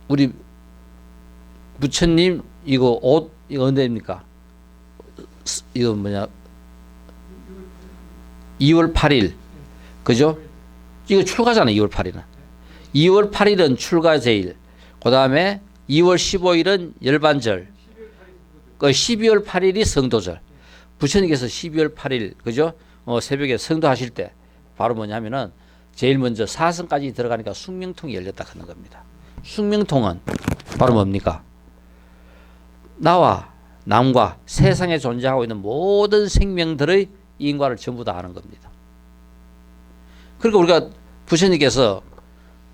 우리 부처님 이거 옷 이거 언제입니까? 이거 뭐냐? 2월 8일 그죠? 이거 출가잖아요. 2월 8일은 2월 8일은 출가 제일 그 다음에 2월 15일은 열반절 그 12월 8일이 성도절. 부처님께서 12월 8일 그죠? 새벽에 성도하실 때 바로 뭐냐면은 제일 먼저 사성까지 들어가니까 숙명통이 열렸다 하는 겁니다. 숙명통은 바로 뭡니까? 나와 남과 세상에 존재하고 있는 모든 생명들의 인과를 전부 다 아는 겁니다. 그러니까 우리가 부처님께서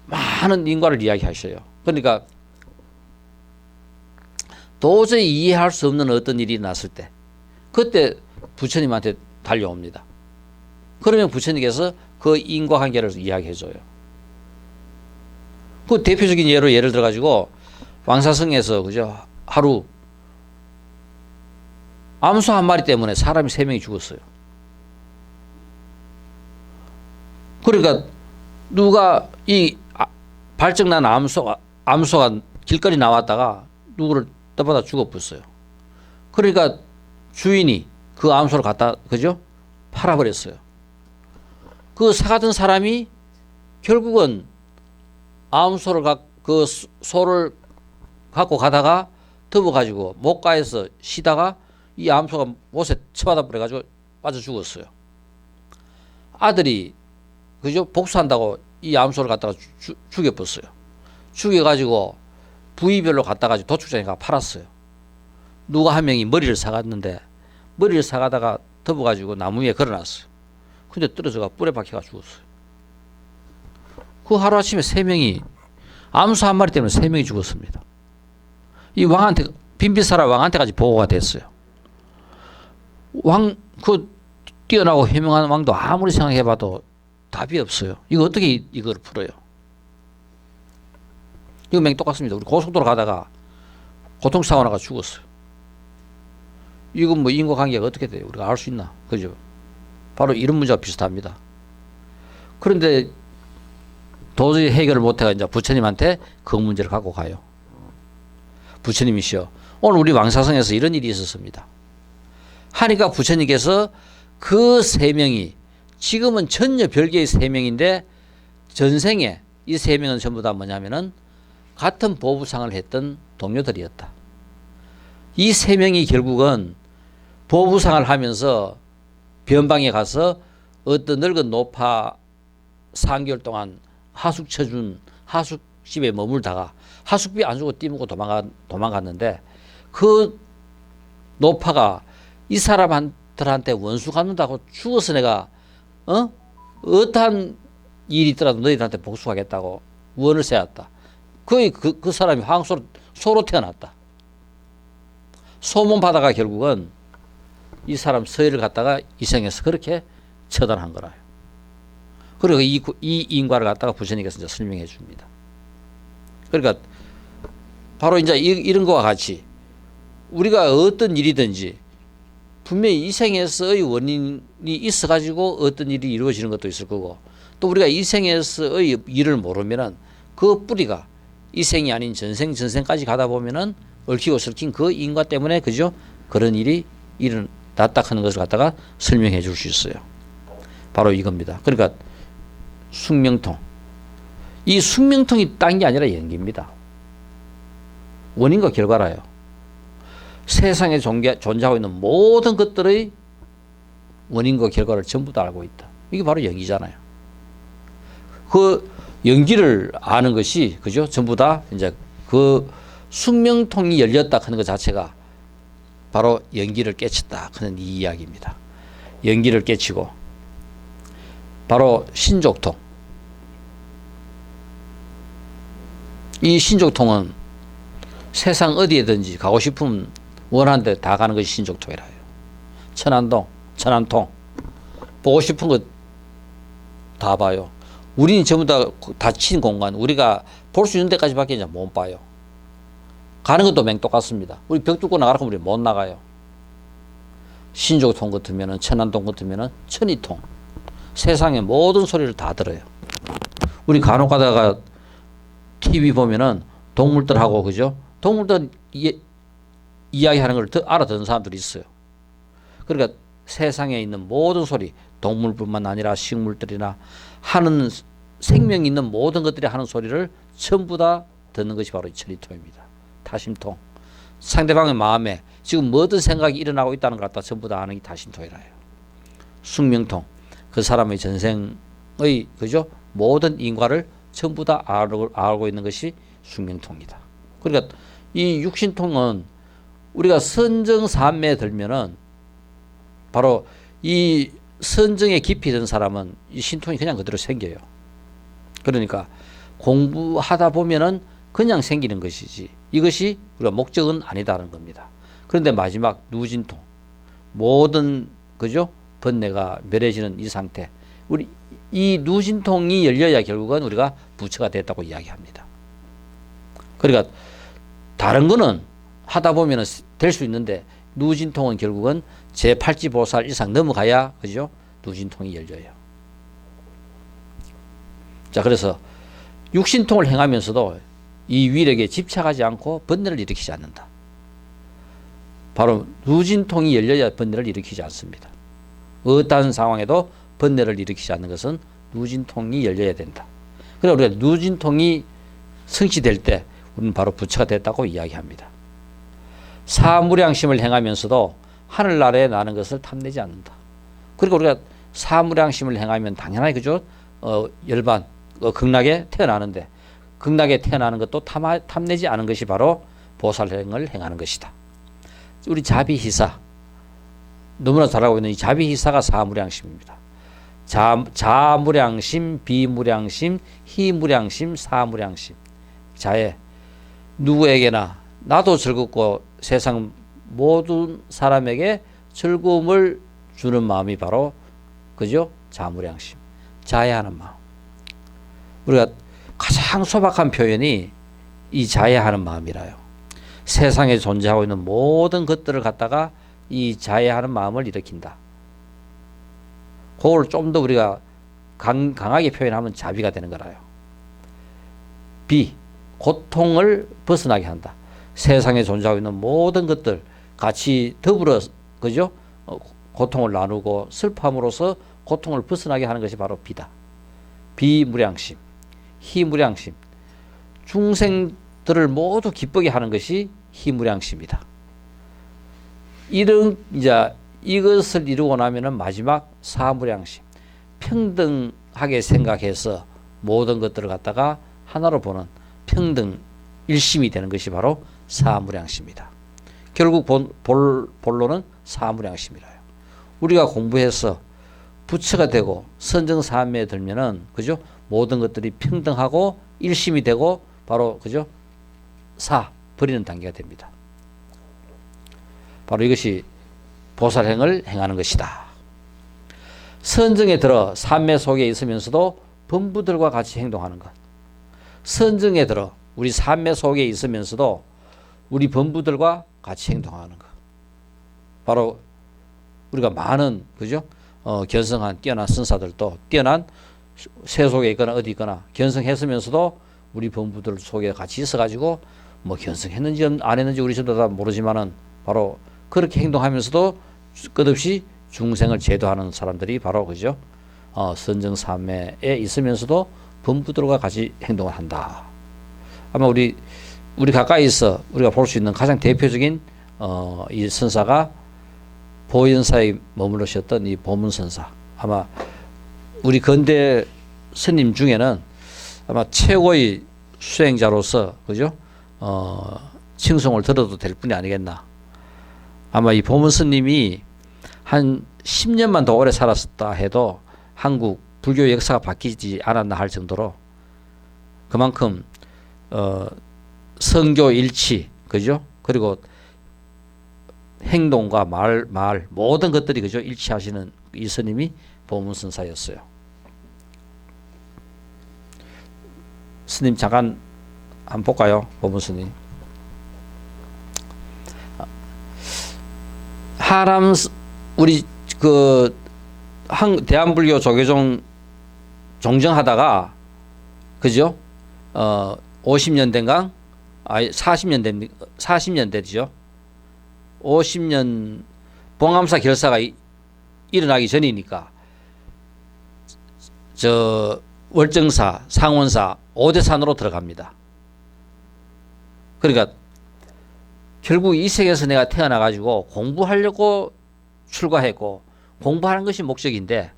많은 인과를 이야기하셔요. 그러니까 도저히 이해할 수 없는 어떤 일이 났을 때 그때 부처님한테 달려옵니다. 그러면 부처님께서 그 인과관계를 이야기해줘요. 그 대표적인 예를 들어가지고 왕사성에서 그죠? 하루 암소 한 마리 때문에 사람이 3명이 죽었어요. 그러니까 누가 이 발정난 암소가 길거리 나왔다가 누구를 떠받아 죽어버렸어요. 그러니까 주인이 그 암소를 갖다 그죠? 팔아버렸어요. 그 사가던 사람이 결국은 암소를 그 소를 갖고 가다가 덮어가지고 못가에서 쉬다가 이 암소가 못에 쳐받아 버려가지고 빠져 죽었어요. 아들이 그죠? 복수한다고 이 암소를 갖다가 죽여버렸어요. 죽여가지고 부위별로 갖다가 도축장에 가 팔았어요. 누가 한 명이 머리를 사갔는데 머리를 사가다가 덮어가지고 나무 위에 걸어놨어요. 근데 떨어져가 뿔에 박혀가 죽었어요. 그 하루아침에 3명이 암소 한 마리 때문에 3명이 죽었습니다. 이 왕한테 빈비사라 왕한테까지 보고가 됐어요. 그 뛰어나고 현명한 왕도 아무리 생각해봐도 답이 없어요. 이거 어떻게 이걸 풀어요? 이거 맹똑같습니다. 우리 고속도로 가다가 교통사고 죽었어요. 이건 뭐 인과관계가 어떻게 돼요? 우리가 알 수 있나? 그죠? 바로 이런 문제가 비슷합니다. 그런데 도저히 해결을 못해가 이제 부처님한테 그 문제를 갖고 가요. 부처님이시여, 오늘 우리 왕사성에서 이런 일이 있었습니다. 하니까 부처님께서 그 3명이 지금은 전혀 별개의 3명인데 전생에 이 3명은 전부 다 뭐냐면은 같은 보부상을 했던 동료들이었다. 이 3명이 결국은 보부상을 하면서 변방에 가서 어떤 늙은 노파 3개월 동안 하숙 쳐준 하숙집에 머물다가 하숙비 안 주고 띠먹고 도망갔는데 그 노파가 이 사람들한테 원수 갚는다고 죽어서 내가 어떠한 일이 있더라도 너희들한테 복수하겠다고 원을 세웠다. 그 사람이 소로 태어났다. 소문 받아가 결국은 이 사람 서해를 갖다가 이생해서 그렇게 처단한 거라요. 그리고 이 인과를 갖다가 부처님께서 이제 설명해 줍니다. 그러니까 바로 이제 이런 거와 같이 우리가 어떤 일이든지 분명히 이 생에서의 원인이 있어가지고 어떤 일이 이루어지는 것도 있을 거고 또 우리가 이 생에서의 일을 모르면은 그 뿌리가 이 생이 아닌 전생까지 가다 보면은 얽히고 설킨 그 인과 때문에 그죠? 그런 일이 일어났다 하는 것을 갖다가 설명해 줄 수 있어요. 바로 이겁니다. 그러니까 숙명통. 이 숙명통이 딴 게 아니라 연기입니다. 원인과 결과라요. 세상에 존재하고 있는 모든 것들의 원인과 결과를 전부 다 알고 있다. 이게 바로 연기잖아요. 그 연기를 아는 것이 그죠? 전부 다 이제 그 숙명통이 열렸다 하는 것 자체가 바로 연기를 깨쳤다 하는 이 이야기입니다. 연기를 깨치고 바로 신족통. 이 신족통은 세상 어디에든지 가고 싶으면 원하는 데 다 가는 것이 신족통이라 해요. 천안통 보고 싶은 것 다 봐요. 우리는 전부 다 닫힌 공간, 우리가 볼 수 있는 데까지밖에 이제 못 봐요. 가는 것도 맹똑같습니다. 우리 벽 뚫고 나가라고 우리 못 나가요. 신족통 같으면은 천안통 같으면은 천이통. 세상의 모든 소리를 다 들어요. 우리 간혹 가다가 TV 보면은 동물들하고 그죠? 동물들 이야기하는 걸 알아듣는 사람들이 있어요. 그러니까 세상에 있는 모든 소리, 동물뿐만 아니라 식물들이나 하는 생명 있는 모든 것들이 하는 소리를 전부 다 듣는 것이 바로 이 천이통입니다. 타심통. 상대방의 마음에 지금 모든 생각이 일어나고 있다는 걸 갖다 전부 다 아는 게 다신통이라요. 숙명통. 그 사람의 전생의 그죠? 모든 인과를 전부 다 알고 있는 것이 숙명통이다. 그러니까 이 육신통은 우리가 선정삼매에 들면은 바로 이 선정에 깊이 든 사람은 이 신통이 그냥 그대로 생겨요. 그러니까 공부하다 보면은 그냥 생기는 것이지 이것이 우리가 목적은 아니다는 겁니다. 그런데 마지막 누진통, 모든 그죠? 번뇌가 멸해지는 이 상태, 우리 이 누진통이 열려야 결국은 우리가 부처가 됐다고 이야기합니다. 그러니까 다른 거는 하다 보면은 될 수 있는데 누진통은 결국은 제8지보살 이상 넘어가야 그죠? 누진통이 열려요. 자, 그래서 육신통을 행하면서도 이 위력에 집착하지 않고 번뇌를 일으키지 않는다. 바로 누진통이 열려야 번뇌를 일으키지 않습니다. 어떠한 상황에도 번뇌를 일으키지 않는 것은 누진통이 열려야 된다. 그래서 우리가 누진통이 성취될 때 우리는 바로 부처가 됐다고 이야기합니다. 사무량심을 행하면서도 하늘나라에 나는 것을 탐내지 않는다. 그리고 우리가 사무량심을 행하면 당연하게 그죠? 열반, 극락에 태어나는데 극락에 태어나는 것도 탐내지 않은 것이 바로 보살행을 행하는 것이다. 우리 자비희사, 너무나 잘 알고 있는 이 자비희사가 사무량심입니다. 자무량심, 비무량심, 희무량심, 사무량심. 자에 누구에게나 나도 즐겁고 세상 모든 사람에게 즐거움을 주는 마음이 바로 그죠? 자무량심. 자애하는 마음. 우리가 가장 소박한 표현이 이 자애하는 마음이라요. 세상에 존재하고 있는 모든 것들을 갖다가 이 자애하는 마음을 일으킨다. 그걸 좀 더 우리가 강하게 표현하면 자비가 되는 거라요. 비, 고통을 벗어나게 한다. 세상에 존재하고 있는 모든 것들 같이 더불어 그죠? 고통을 나누고 슬픔으로써 고통을 벗어나게 하는 것이 바로 비다. 비무량심, 희무량심, 중생들을 모두 기쁘게 하는 것이 희무량심이다. 이것을 이루고 나면은 마지막 사무량심, 평등하게 생각해서 모든 것들을 갖다가 하나로 보는 평등 일심이 되는 것이 바로 사무량심이다. 결국 본론은 사무량심이라요. 우리가 공부해서 부처가 되고 선정사매에 들면은 그죠? 모든 것들이 평등하고 일심이 되고 바로 그죠? 버리는 단계가 됩니다. 바로 이것이 보살행을 행하는 것이다. 선정에 들어 삼매 속에 있으면서도 범부들과 같이 행동하는 것. 선정에 들어 우리 삼매 속에 있으면서도 우리 범부들과 같이 행동하는 것. 바로 우리가 많은 그죠? 견성한 뛰어난 선사들도 뛰어난 새 속에 있거나 어디 있거나 견성했으면서도 우리 범부들 속에 같이 있어가지고 뭐 견성했는지 안 했는지 우리 전부 다 모르지만은 바로 그렇게 행동하면서도 끝없이 중생을 제도하는 사람들이 바로 그죠? 선정삼매에 있으면서도 범부들과 같이 행동을 한다. 아마 우리 가까이서 우리가 볼 수 있는 가장 대표적인 이 선사가 보현사에 머무르셨던 이 보문선사. 아마 우리 근대 스님 중에는 아마 최고의 수행자로서 그죠? 칭송을 들어도 될 분이 아니겠나. 아마 이 보문스님이 한 10년만 더 오래 살았다 해도 한국 불교 역사가 바뀌지 않았나 할 정도로 그만큼 성교 일치 그죠? 그리고 행동과 말 모든 것들이 그죠? 일치하시는 이 스님이 보문선사였어요. 스님 잠깐 한번 볼까요? 보문스님. 하람 우리 그 대한불교 조계종 종정하다가 그죠? 50년대인가? 40년대죠. 50년 봉암사 결사가 일어나기 전이니까 저 월정사, 상원사 5대산으로 들어갑니다. 그러니까 결국 이 세계에서 내가 태어나가지고 공부하려고 출가했고 공부하는 것이 목적인데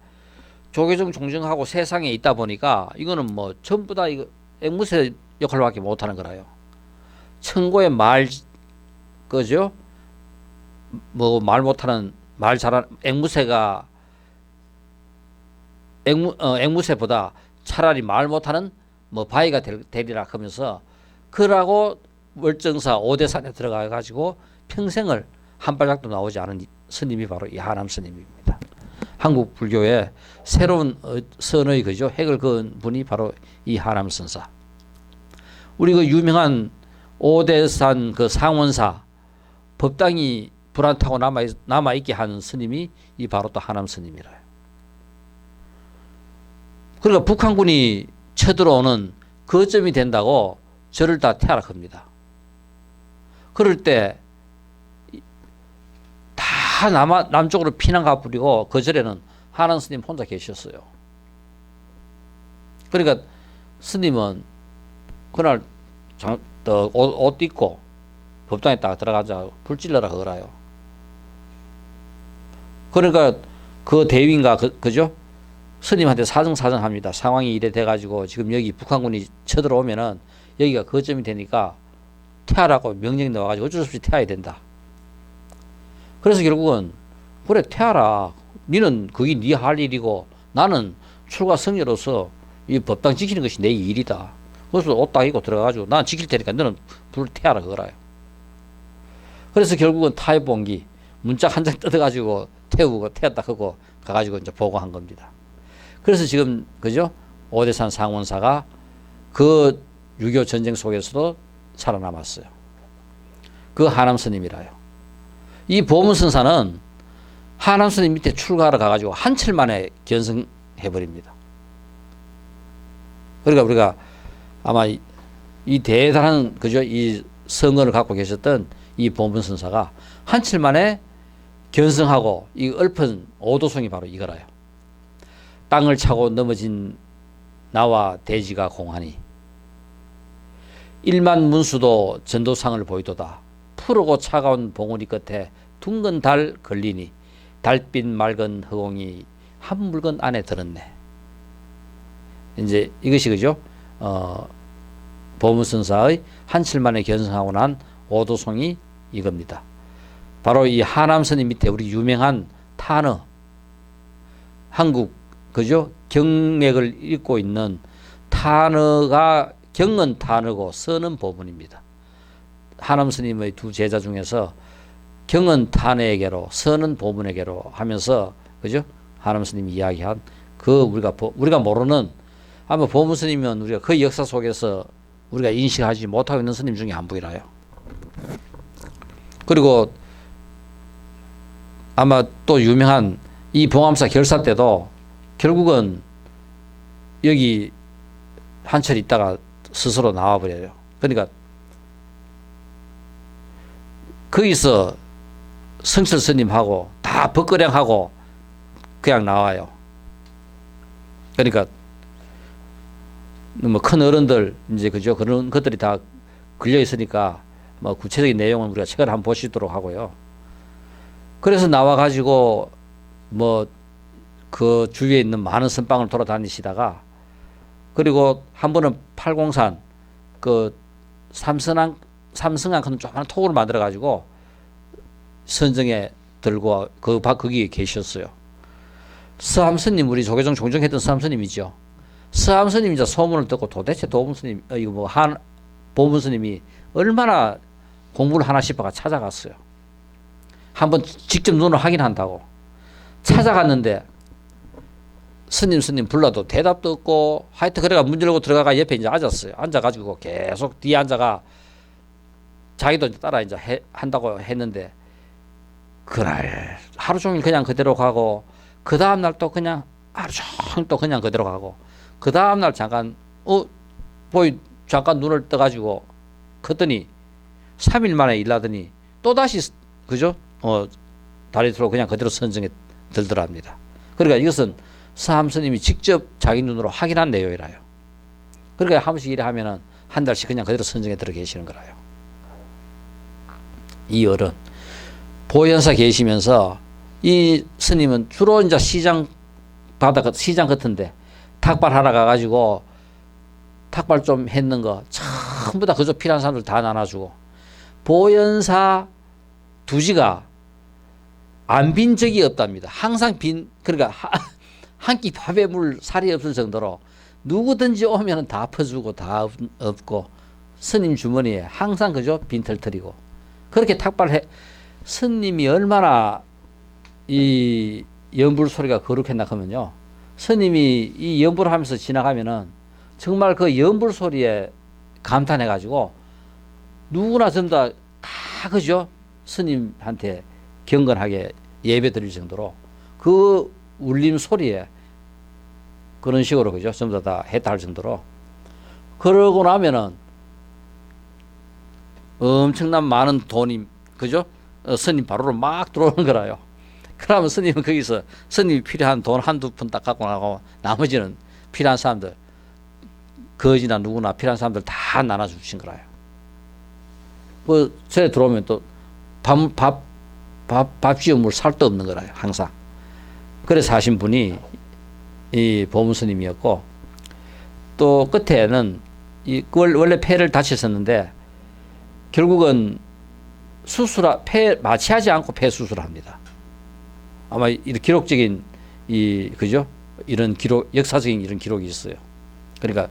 조계종 종정하고 세상에 있다 보니까 이거는 뭐 전부 다 이거 앵무새 역할밖에 못하는 거라요. 천고의 말 그죠? 뭐 말 못하는 말 잘하는 앵무새가 앵무새보다 차라리 말 못하는 뭐 바위가 되리라 하면서 그러고 월정사 오대산에 들어가 가지고 평생을 한 발짝도 나오지 않은 스님이 바로 이 하남 스님입니다. 한국 불교의 새로운 선의 그죠 핵을 그은 분이 바로 이 하남 선사. 우리 그 유명한 오대산 그 상원사 법당이 불안타고 남아 있게 한 스님이 이 바로 또 하남 스님이라요. 그러니까 북한군이 쳐들어오는 거점이 된다고 절을 다 퇴락합니다. 그럴 때 다 남쪽으로 피난 가버리고 그 절에는 하남 스님 혼자 계셨어요. 그러니까 스님은 그날 옷 입고 법당에 딱 들어가자 불질러라 그러라요. 그러니까 그 대위인가 그죠? 스님한테 사정합니다. 상황이 이래 돼가지고 지금 여기 북한군이 쳐들어오면은 여기가 거점이 되니까 퇴하라고 명령이 나와가지고 어쩔 수 없이 퇴해야 된다. 그래서 결국은 그래 퇴하라. 니는 그게 네 할 일이고 나는 출가 성녀로서 이 법당 지키는 것이 내 일이다. 그래서 옷 딱 입고 들어가가지고 난 지킬 테니까 너는 불 퇴하라 그거라요. 그래서 결국은 타협봉기 문짝 한 장 뜯어가지고 태우고 태웠다 하고 가가지고 이제 보고한 겁니다. 그래서 지금 그죠 오대산 상원사가 그 6.25 전쟁 속에서도 살아남았어요. 그 하남 스님이라요. 이 보문선사는 하남 스님 밑에 출가하러 가가지고 한철 만에 견성해버립니다. 그러니까 우리가 아마 이 대단한 그죠 이 성언을 갖고 계셨던 이 보문선사가 한철 만에 견성하고 이 읊은 오도송이 바로 이거라요. 땅을 차고 넘어진 나와 대지가 공하니 일만 문수도 전도상을 보이도다. 푸르고 차가운 봉우리 끝에 둥근 달 걸리니 달빛 맑은 허공이 한 물건 안에 들었네. 이제 이것이 그죠? 보문선사의 한철 만에 견성하고 난 오도송이 이겁니다. 바로 이 하남 스님 밑에 우리 유명한 탄어 한국 그죠? 경맥을 읽고 있는 탄어가 경은 탄어고 서는 보문입니다. 하남 스님의 두 제자 중에서 경은 탄어에게로 서는 보문에게로 하면서 그죠? 하남 스님이 이야기한 그 우리가 모르는 아마 보문 스님은 우리가 그 역사 속에서 우리가 인식하지 못하고 있는 스님 중에 한 분이라요. 그리고 아마 또 유명한 이 봉암사 결사 때도 결국은 여기 한철 있다가 스스로 나와버려요. 그러니까 거기서 성철 스님하고 다 법거량하고 그냥 나와요. 그러니까 뭐 큰 어른들 이제 그죠 그런 것들이 다 걸려 있으니까 뭐 구체적인 내용은 우리가 책을 한번 보시도록 하고요. 그래서 나와 가지고 뭐 그 주위에 있는 많은 선방을 돌아다니시다가 그리고 한 번은 팔공산 그 삼성한 큰 조그마한 톡을 만들어 가지고 선정에 들고 거기에 계셨어요. 서함스님 우리 조계종 종정했던 서함스님이죠. 서함스님 이제 소문을 듣고 도대체 도문스님 이거 뭐 보문스님이 얼마나 공부를 하나 싶어가 찾아갔어요. 한번 직접 눈을 확인한다고 찾아갔는데 스님 불러도 대답도 없고 하여튼 그래가 문 열고 들어가가 옆에 이제 앉았어요. 앉아가지고 계속 뒤에 앉아가 자기도 이제 따라 이제 한다고 했는데 그날 하루 종일 그냥 그대로 가고 그 다음날 또 그냥 하루 종일 또 그냥 그대로 가고 그 다음날 잠깐 잠깐 눈을 떠가지고 컸더니 3일 만에 일하더니 또다시 그죠? 다리 들어 그냥 그대로 선정에 들더랍니다. 그러니까 이것은 서함스님이 직접 자기 눈으로 확인한 내용이라요. 그러니까 한 번씩 일에 하면은 한 달씩 그냥 그대로 선정에 들어 계시는 거라요. 이 어른 보현사 계시면서 이 스님은 주로 이제 시장 바다 시장 같은데 탁발하러 가가지고 탁발 좀 했는 거 전부 다 그저 필요한 사람들 다 나눠주고 보현사 두지가 안 빈 적이 없답니다. 항상 그러니까 한 끼 밥에 물 살이 없을 정도로 누구든지 오면 다 퍼주고 다 없고 스님 주머니에 항상 그저 빈털털이고 그렇게 탁발해. 스님이 얼마나 이 연불 소리가 거룩했나 하면요. 스님이 이 연불을 하면서 지나가면은 정말 그 연불 소리에 감탄해가지고 누구나 전부 다 그죠? 스님한테 경건하게 예배 드릴 정도로 그 울림 소리에 그런 식으로 그죠? 전부 다 했다 할 정도로 그러고 나면은 엄청난 많은 돈이 그죠? 스님 바로로 막 들어오는 거라요. 그러면 스님은 거기서 스님이 필요한 돈 한두 푼 딱 갖고 나가고 나머지는 필요한 사람들 거지나 누구나 필요한 사람들 다 나눠주신 거라요. 뭐 저에 들어오면 또 밥 지어 물 살도 없는 거라요. 항상. 그래서 하신 분이 이 보문 스님이었고 또 끝에는 원래 폐를 다쳤었는데 결국은 폐 마취하지 않고 폐 수술을 합니다. 아마 이 기록적인 그죠? 이런 기록 역사적인 이런 기록이 있어요. 그러니까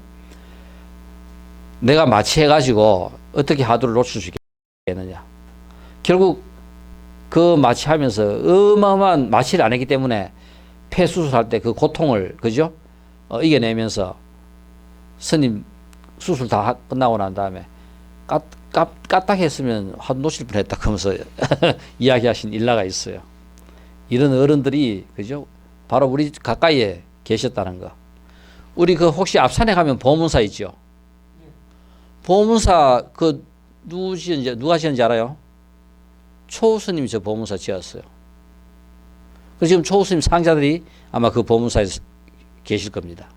내가 마취해가지고 어떻게 하두를 놓칠 수 있겠느냐. 결국 그 마취하면서 어마어마한 마취를 안 했기 때문에 폐 수술할 때 그 고통을 그죠? 이겨내면서 스님 수술 다 끝나고 난 다음에 까딱했으면 하도 놓칠 뻔했다 하면서 이야기하신 일화가 있어요. 이런 어른들이 그죠? 바로 우리 가까이에 계셨다는 거. 우리 그 혹시 앞산에 가면 보문사 있죠? 보문사 그 누가 지었는지 알아요? 초스님이 저 보문사 지었어요. 그래서 지금 초스님 상자들이 아마 그 보문사에 계실 겁니다.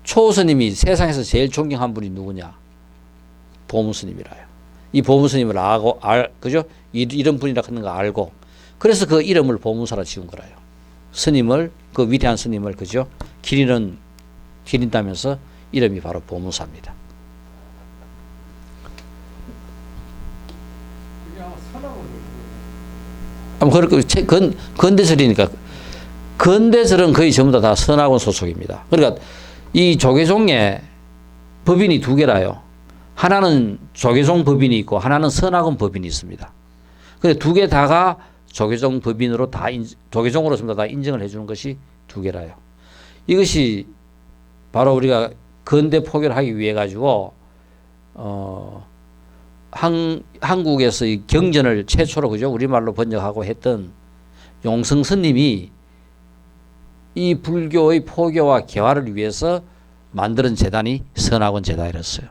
초스님이 세상에서 제일 존경한 분이 누구냐? 보문스님이라요. 이 보문스님을 그죠? 이런 분이라 하는 거 알고 그래서 그 이름을 보문사라 지은 거라요. 스님을 그 위대한 스님을 그죠? 기린다면서 이름이 바로 보문사입니다. 그렇게 건대설이니까 건대설은 거의 전부 다 선악원 소속입니다. 그러니까 이 조계종에 법인이 두 개라요. 하나는 조계종 법인이 있고 하나는 선악원 법인이 있습니다. 근데 두 개 다가 조계종 법인으로 조계종으로 전부 다 인정을 해주는 것이 두 개라요. 이것이 바로 우리가 근대 포교를 하기 위해 가지고 한국에서 이 경전을 최초로 그죠? 우리말로 번역하고 했던 용성 스님이 이 불교의 포교와 개화를 위해서 만드는 재단이 선악원 재단이었어요.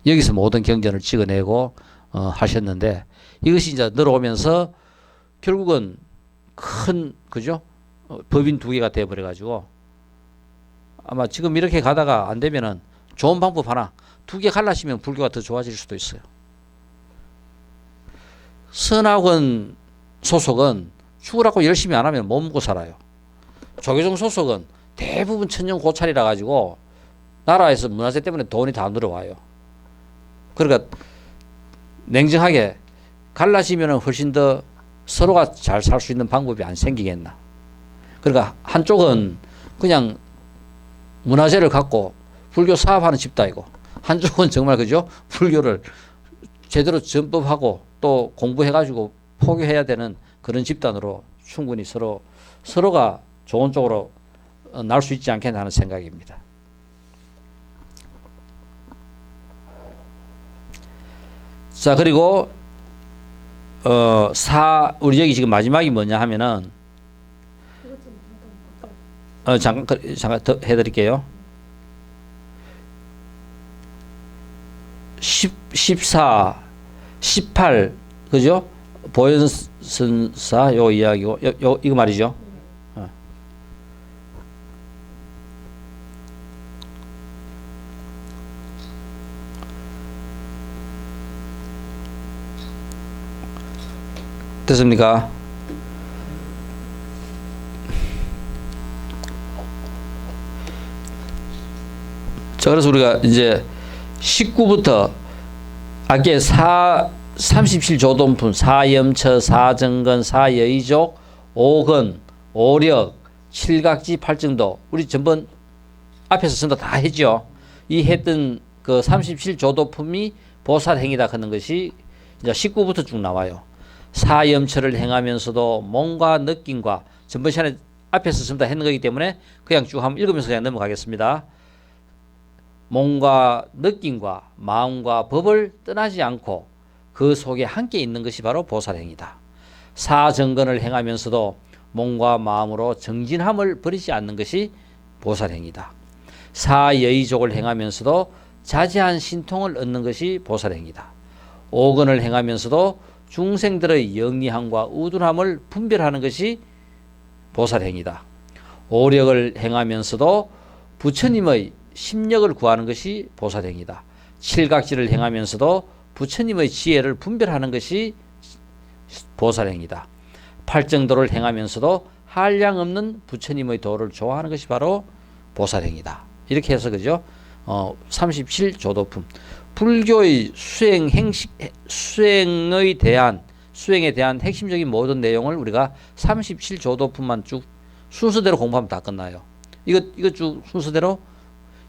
여기서 모든 경전을 찍어내고 하셨는데 이것이 이제 늘어오면서 결국은 큰 그죠? 법인 두 개가 돼버려 가지고 아마 지금 이렇게 가다가 안 되면은 좋은 방법 하나 두 개 갈라시면 불교가 더 좋아질 수도 있어요. 선악원 소속은 죽으라고 열심히 안 하면 못 먹고 살아요. 조계종 소속은 대부분 천년 고찰이라 가지고 나라에서 문화재 때문에 돈이 다 늘어와요. 그러니까 냉정하게 갈라지면 훨씬 더 서로가 잘 살 수 있는 방법이 안 생기겠나. 그러니까 한쪽은 그냥 문화재를 갖고 불교 사업하는 집단이고 한쪽은 정말 그죠? 불교를 제대로 전법하고 또 공부해가지고 포교해야 되는 그런 집단으로 충분히 서로가 좋은 쪽으로 날 수 있지 않겠나 하는 생각입니다. 자, 그리고 우리 여기 지금 마지막이 뭐냐 하면은 잠깐 더 해드릴게요. 14, 18 그죠? 보현선사 요 이야기고 이거 말이죠. 됐습니까? 자, 그래서 우리가 이제 19부터 아까 37조동품, 4염처, 4정근, 4여의족, 5근, 5력, 7각지, 8정도 우리 전번 앞에서 전부 다 했죠. 이 했던 그 37조도품이 보살행위다 하는 것이 이제 19부터 쭉 나와요. 4염처를 행하면서도 몸과 느낌과 전번 시간에 앞에서 전부 다 했는 거기 때문에 그냥 쭉 한번 읽으면서 그냥 넘어가겠습니다. 몸과 느낌과 마음과 법을 떠나지 않고 그 속에 함께 있는 것이 바로 보살행위다. 사정근을 행하면서도 몸과 마음으로 정진함을 버리지 않는 것이 보살행위다. 사여의족을 행하면서도 자제한 신통을 얻는 것이 보살행위다. 오근을 행하면서도 중생들의 영리함과 우둔함을 분별하는 것이 보살행위다. 오력을 행하면서도 부처님의 심력을 구하는 것이 보살행위다. 칠각지를 행하면서도 부처님의 지혜를 분별하는 것이 보살행위다. 팔정도를 행하면서도 한량없는 부처님의 도를 좋아하는 것이 바로 보살행위다. 이렇게 해서 그죠? 37조도품. 불교의 수행에 대한 핵심적인 모든 내용을 우리가 37조도품만 쭉 순서대로 공부하면 다 끝나요. 이거 쭉 순서대로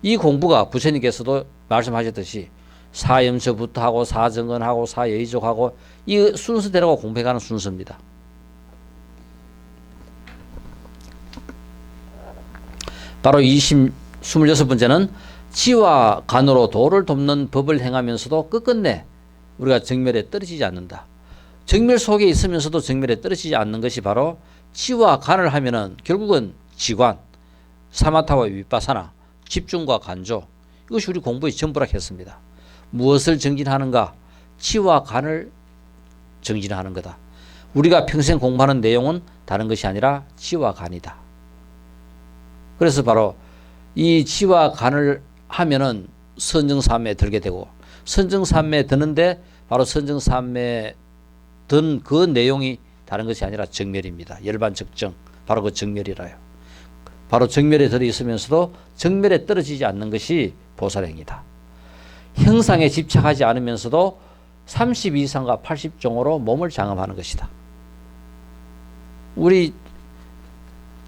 이 공부가 부처님께서도 말씀하셨듯이 사염처부터 하고 사정근하고 사여의족하고 이 순서대로 공부해가는 순서입니다. 바로 26번째는 지와 간으로 도를 돕는 법을 행하면서도 끝끝내 우리가 정멸에 떨어지지 않는다. 정멸 속에 있으면서도 정멸에 떨어지지 않는 것이 바로 지와 간을 하면은 결국은 지관, 사마타와 윗바사나, 집중과 간조, 이것이 우리 공부의 전부라 했습니다. 무엇을 정진하는가? 치와 간을 정진하는 거다. 우리가 평생 공부하는 내용은 다른 것이 아니라 치와 간이다. 그래서 바로 이 치와 간을 하면은 선정삼매에 들게 되고, 선정삼매에 드는데 바로 선정삼매에 든 그 내용이 다른 것이 아니라 정멸입니다. 열반적정, 바로 그 정멸이라요. 바로 정멸에 들어있으면서도 정멸에 떨어지지 않는 것이 보살행위다. 형상에 집착하지 않으면서도 32상과 80종으로 몸을 장엄하는 것이다. 우리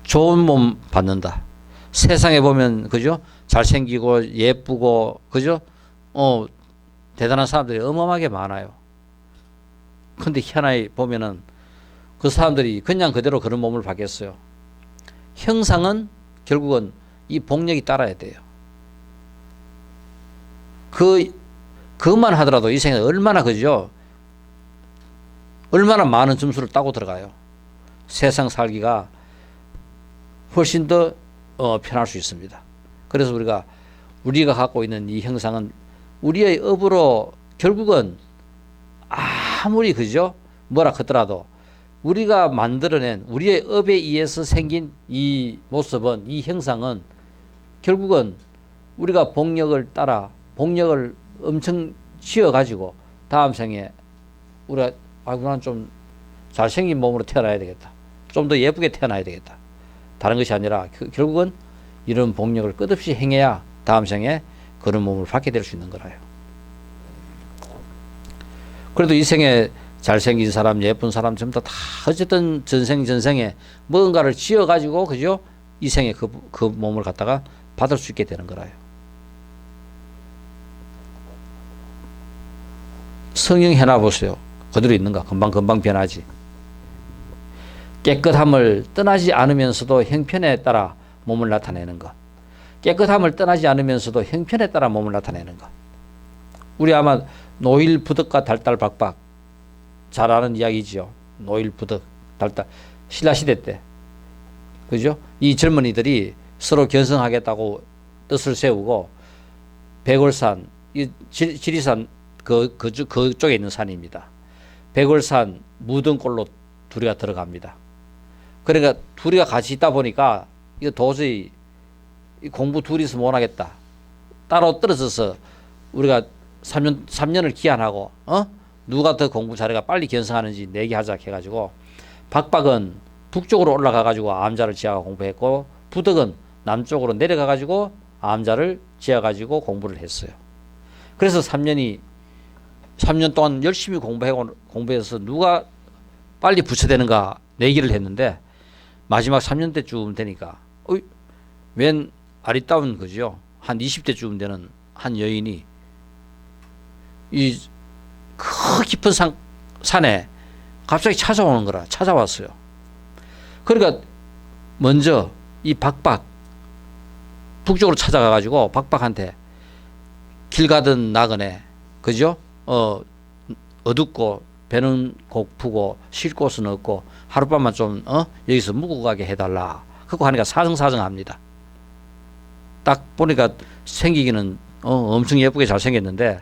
좋은 몸 받는다. 세상에 보면 그죠? 잘생기고 예쁘고 그죠? 대단한 사람들이 어마어마하게 많아요. 근데 희한하게 보면은 그 사람들이 그냥 그대로 그런 몸을 받겠어요. 형상은 결국은 이 복력이 따라야 돼요. 그것만 하더라도 이 생에 얼마나 그죠? 얼마나 많은 점수를 따고 들어가요. 세상 살기가 훨씬 더 편할 수 있습니다. 그래서 우리가 갖고 있는 이 형상은 우리의 업으로 결국은 아무리 그죠? 뭐라 하더라도 우리가 만들어낸 우리의 업에 의해서 생긴 이 모습은, 이 형상은 결국은 우리가 복력을 따라 복력을 엄청 쥐어가지고 다음 생에 우리가 나는 좀 잘생긴 몸으로 태어나야 되겠다. 좀 더 예쁘게 태어나야 되겠다. 다른 것이 아니라 결국은 이런 복력을 끝없이 행해야 다음 생에 그런 몸을 받게 될 수 있는 거라요. 그래도 이 생에 잘생긴 사람, 예쁜 사람 전부 다 어쨌든 전생에 뭔가를 지어가지고 그죠? 이 생에 그 몸을 갖다가 받을 수 있게 되는 거라요. 성형 해놔 보세요. 그대로 있는가? 금방 변하지. 깨끗함을 떠나지 않으면서도 형편에 따라 몸을 나타내는 것. 깨끗함을 떠나지 않으면서도 형편에 따라 몸을 나타내는 것. 우리 아마 노일부덕과 달달박박 잘 아는 이야기죠. 노일부덕, 달달. 신라시대 때. 그죠? 이 젊은이들이 서로 견성하겠다고 뜻을 세우고 백월산, 지리산 그쪽에 있는 산입니다. 백월산 무등골로 둘이가 들어갑니다. 그러니까 둘이가 같이 있다 보니까 이거 도저히 공부 둘이서 못하겠다. 따로 떨어져서 우리가 3년을 기한하고 누가 더 공부 잘해가 빨리 견성하는지 내기하자 해가지고 박박은 북쪽으로 올라가가지고 암자를 지어가 공부했고 부덕은 남쪽으로 내려가가지고 암자를 지어가지고 공부를 했어요. 그래서 3년 동안 열심히 공부해서 누가 빨리 부처되는가 내기를 했는데 마지막 3년 때쯤 되니까 웬 아리따운 거죠. 한 20대쯤 되는 한 여인이 이 그 깊은 산에 갑자기 찾아오는 거라. 찾아왔어요. 그러니까 먼저 이 박박 북쪽으로 찾아가가지고 박박한테 길 가든 나그네 그죠? 어둡고 배는 고프고 쉴 곳은 없고 하룻밤만 좀 여기서 묵고 가게 해달라. 그거 하니까 사정사정합니다. 딱 보니까 생기기는 엄청 예쁘게 잘 생겼는데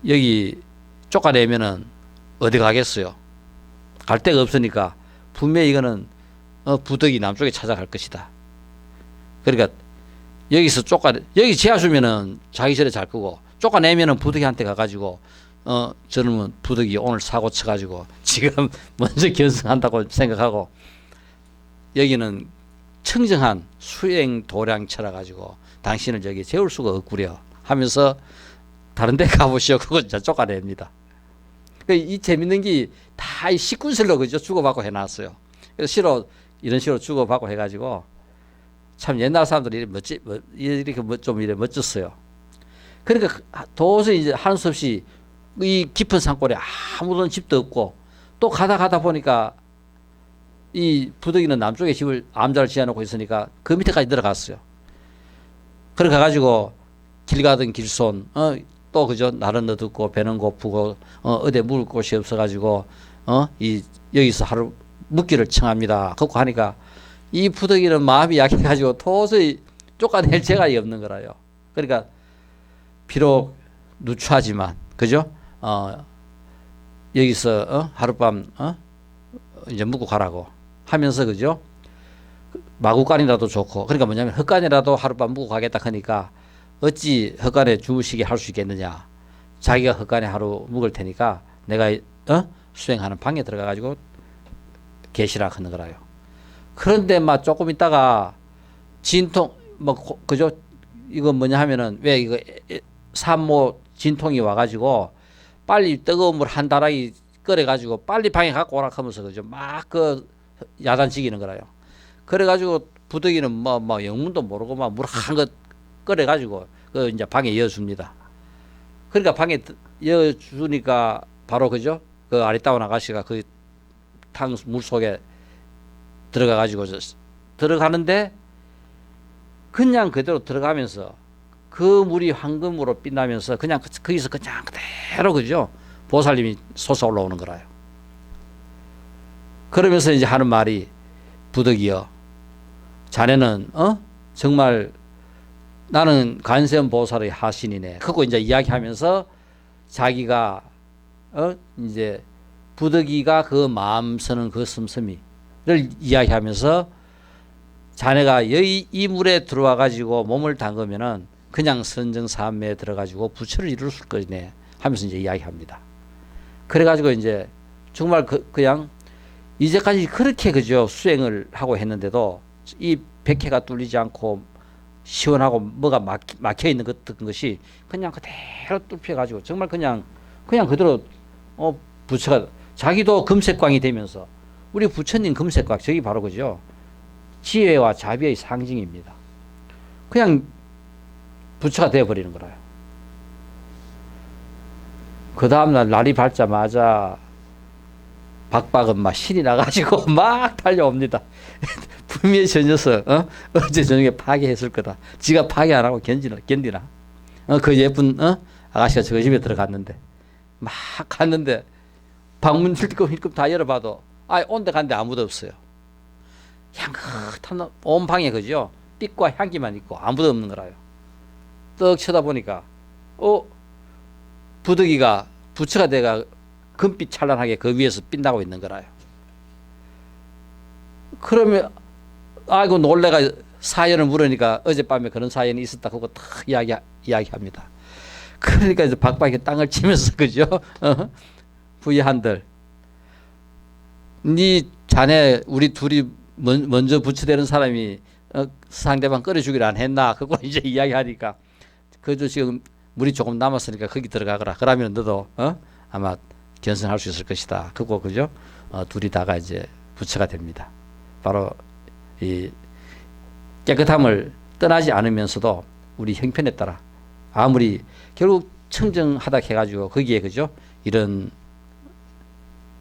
여기 쫓아내면은 어디 가겠어요? 갈 데가 없으니까 분명히 이거는 부덕이 남쪽에 찾아갈 것이다. 그러니까 여기서 여기 지하수면은 자기 전에 잘 끄고 쫓아내면은 부덕이한테 가가지고 저놈은 부덕이 오늘 사고 쳐가지고 지금 먼저 견성한다고 생각하고 여기는 청정한 수행 도량처라 가지고 당신을 저기 재울 수가 없구려 하면서 다른 데 가보시오. 그거 이제 쫓아냅니다. 이 재밌는 게 다 이 식군설로 그죠? 주고받고 해놨어요. 그래서 이런 식으로 주고받고 해가지고 참 옛날 사람들이 이렇게 좀 이래 멋졌어요. 그러니까 도저히 이제 하는 수 없이 이 깊은 산골에 아무런 집도 없고 또 가다 보니까 이 부덕이는 남쪽에 집을 암자를 지어놓고 있으니까 그 밑에까지 들어갔어요. 그래 가가지고 길 가던 길손 또 그죠 날은 어둡고 배는 고프고 어디 묵을 곳이 없어가지고 여기서 하루 묵기를 청합니다. 그렇고 하니까 이 부덕이는 마음이 약해가지고 도저히 쫓아낼 재간이 없는 거라요. 그러니까 비록 누추하지만 그죠 여기서 하룻밤 이제 묵고 가라고 하면서 그죠 마구간이라도 좋고 그러니까 뭐냐면 헛간이라도 하룻밤 묵고 가겠다 하니까 어찌 헛간에 주무시게 할 수 있겠느냐. 자기가 헛간에 하루 묵을 테니까 내가 수행하는 방에 들어가 가지고 계시라 하는 거라요. 그런데 막 조금 있다가 진통 그죠 이거 뭐냐 하면은 왜 이거 산모 진통이 와가지고 빨리 뜨거운 물 한 다라이 끓여가지고 빨리 방에 갖고 오라 하면서 그죠 막 그 야단치기는 거라요. 그래가지고 부덕이는 뭐 영문도 모르고 막 물 한 것 끓여가지고 그 이제 방에 이어줍니다. 그러니까 방에 이어주니까 바로 그죠 그 아리따운 아가씨가 그 탕 물 속에 들어가가지고 들어가는데 그냥 그대로 들어가면서 그 물이 황금으로 빛나면서 그냥 거기서 그냥 그대로 그죠 보살님이 솟아 올라오는 거라요. 그러면서 이제 하는 말이 부덕이여 자네는 정말 나는 관세음 보살의 하신이네. 그거 이제 이야기하면서 자기가 이제 부덕이가 그 마음 서는 그 씀씀이를 이야기하면서 자네가 이 물에 들어와 가지고 몸을 담그면은 그냥 선정삼매에 들어가지고 부처를 이룰 거네 하면서 이제 이야기합니다. 그래가지고 이제 정말 그냥 이제까지 그렇게 그죠 수행을 하고 했는데도 이 백해가 뚫리지 않고 시원하고 뭐가 막혀 있는 것이 그냥 그대로 뚫혀가지고 정말 그냥 그대로 부처가 자기도 금색광이 되면서 우리 부처님 금색광 저기 바로 그죠 지혜와 자비의 상징입니다. 그냥 부처가 되어버리는 거라요. 그 다음날 날이 밝자마자 박박은 막 신이 나가지고 막 달려옵니다. 분명히 저 녀석 어제 저녁에 파괴했을 거다. 지가 파괴 안 하고 견디나? 그 예쁜 아가씨가 저 집에 들어갔는데 막 갔는데 방문 힐끔 다 열어봐도 온데 간데 아무도 없어요. 향긋한 온 방에 그죠 빛과 향기만 있고 아무도 없는 거라요. 떡 쳐다보니까 부덕이가 부처가 돼가 금빛 찬란하게 그 위에서 빛나고 있는 거라요. 그러면 아이고 놀래가 사연을 물으니까 어젯밤에 그런 사연이 있었다 그거 딱 이야기합니다. 그러니까 이제 박박이 땅을 치면서 그죠? 부의한들. 네 자네 우리 둘이 먼저 부처되는 사람이 상대방 끌어 주기를 안 했나? 그거 이제 이야기하니까 그저 지금 물이 조금 남았으니까 거기 들어가거라. 그러면 너도 아마 견성할 수 있을 것이다. 그거 그죠? 둘이 다가 이제 부처가 됩니다. 바로 이 깨끗함을 떠나지 않으면서도 우리 형편에 따라 아무리 결국 청정하다 해가지고 거기에 그죠? 이런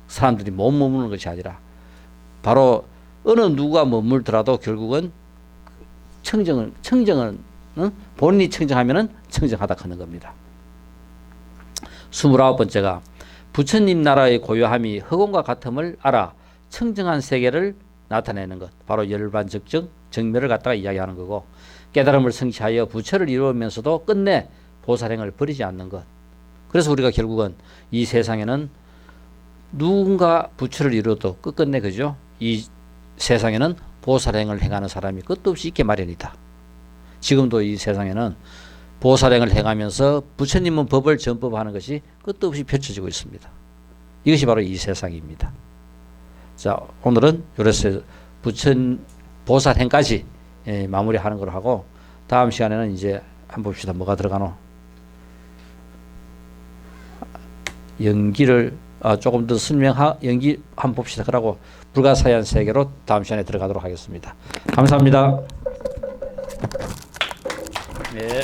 사람들이 못 머무는 것이 아니라 바로 어느 누가 머물더라도 결국은 청정은 본인이 청정하면은 청정하다 하는 겁니다. 29번째가 부처님 나라의 고요함이 허공과 같음을 알아 청정한 세계를 나타내는 것. 바로 열반적정 정멸을 갖다가 이야기하는 거고, 깨달음을 성취하여 부처를 이루면서도 끝내 보살행을 버리지 않는 것. 그래서 우리가 결국은 이 세상에는 누군가 부처를 이루어도 끝끝내 그죠? 이 세상에는 보살행을 행하는 사람이 끝도 없이 있게 마련이다. 지금도 이 세상에는 보살행을 행하면서 부처님은 법을 전법하는 것이 끝도 없이 펼쳐지고 있습니다. 이것이 바로 이 세상입니다. 자, 오늘은 요래서 부처 보살행까지 마무리하는 걸로 하고, 다음 시간에는 이제 한번 봅시다. 뭐가 들어가노? 연기를 조금 더 연기 한번 봅시다. 그러고 불가사의한 세계로 다음 시간에 들어가도록 하겠습니다. 감사합니다. 네.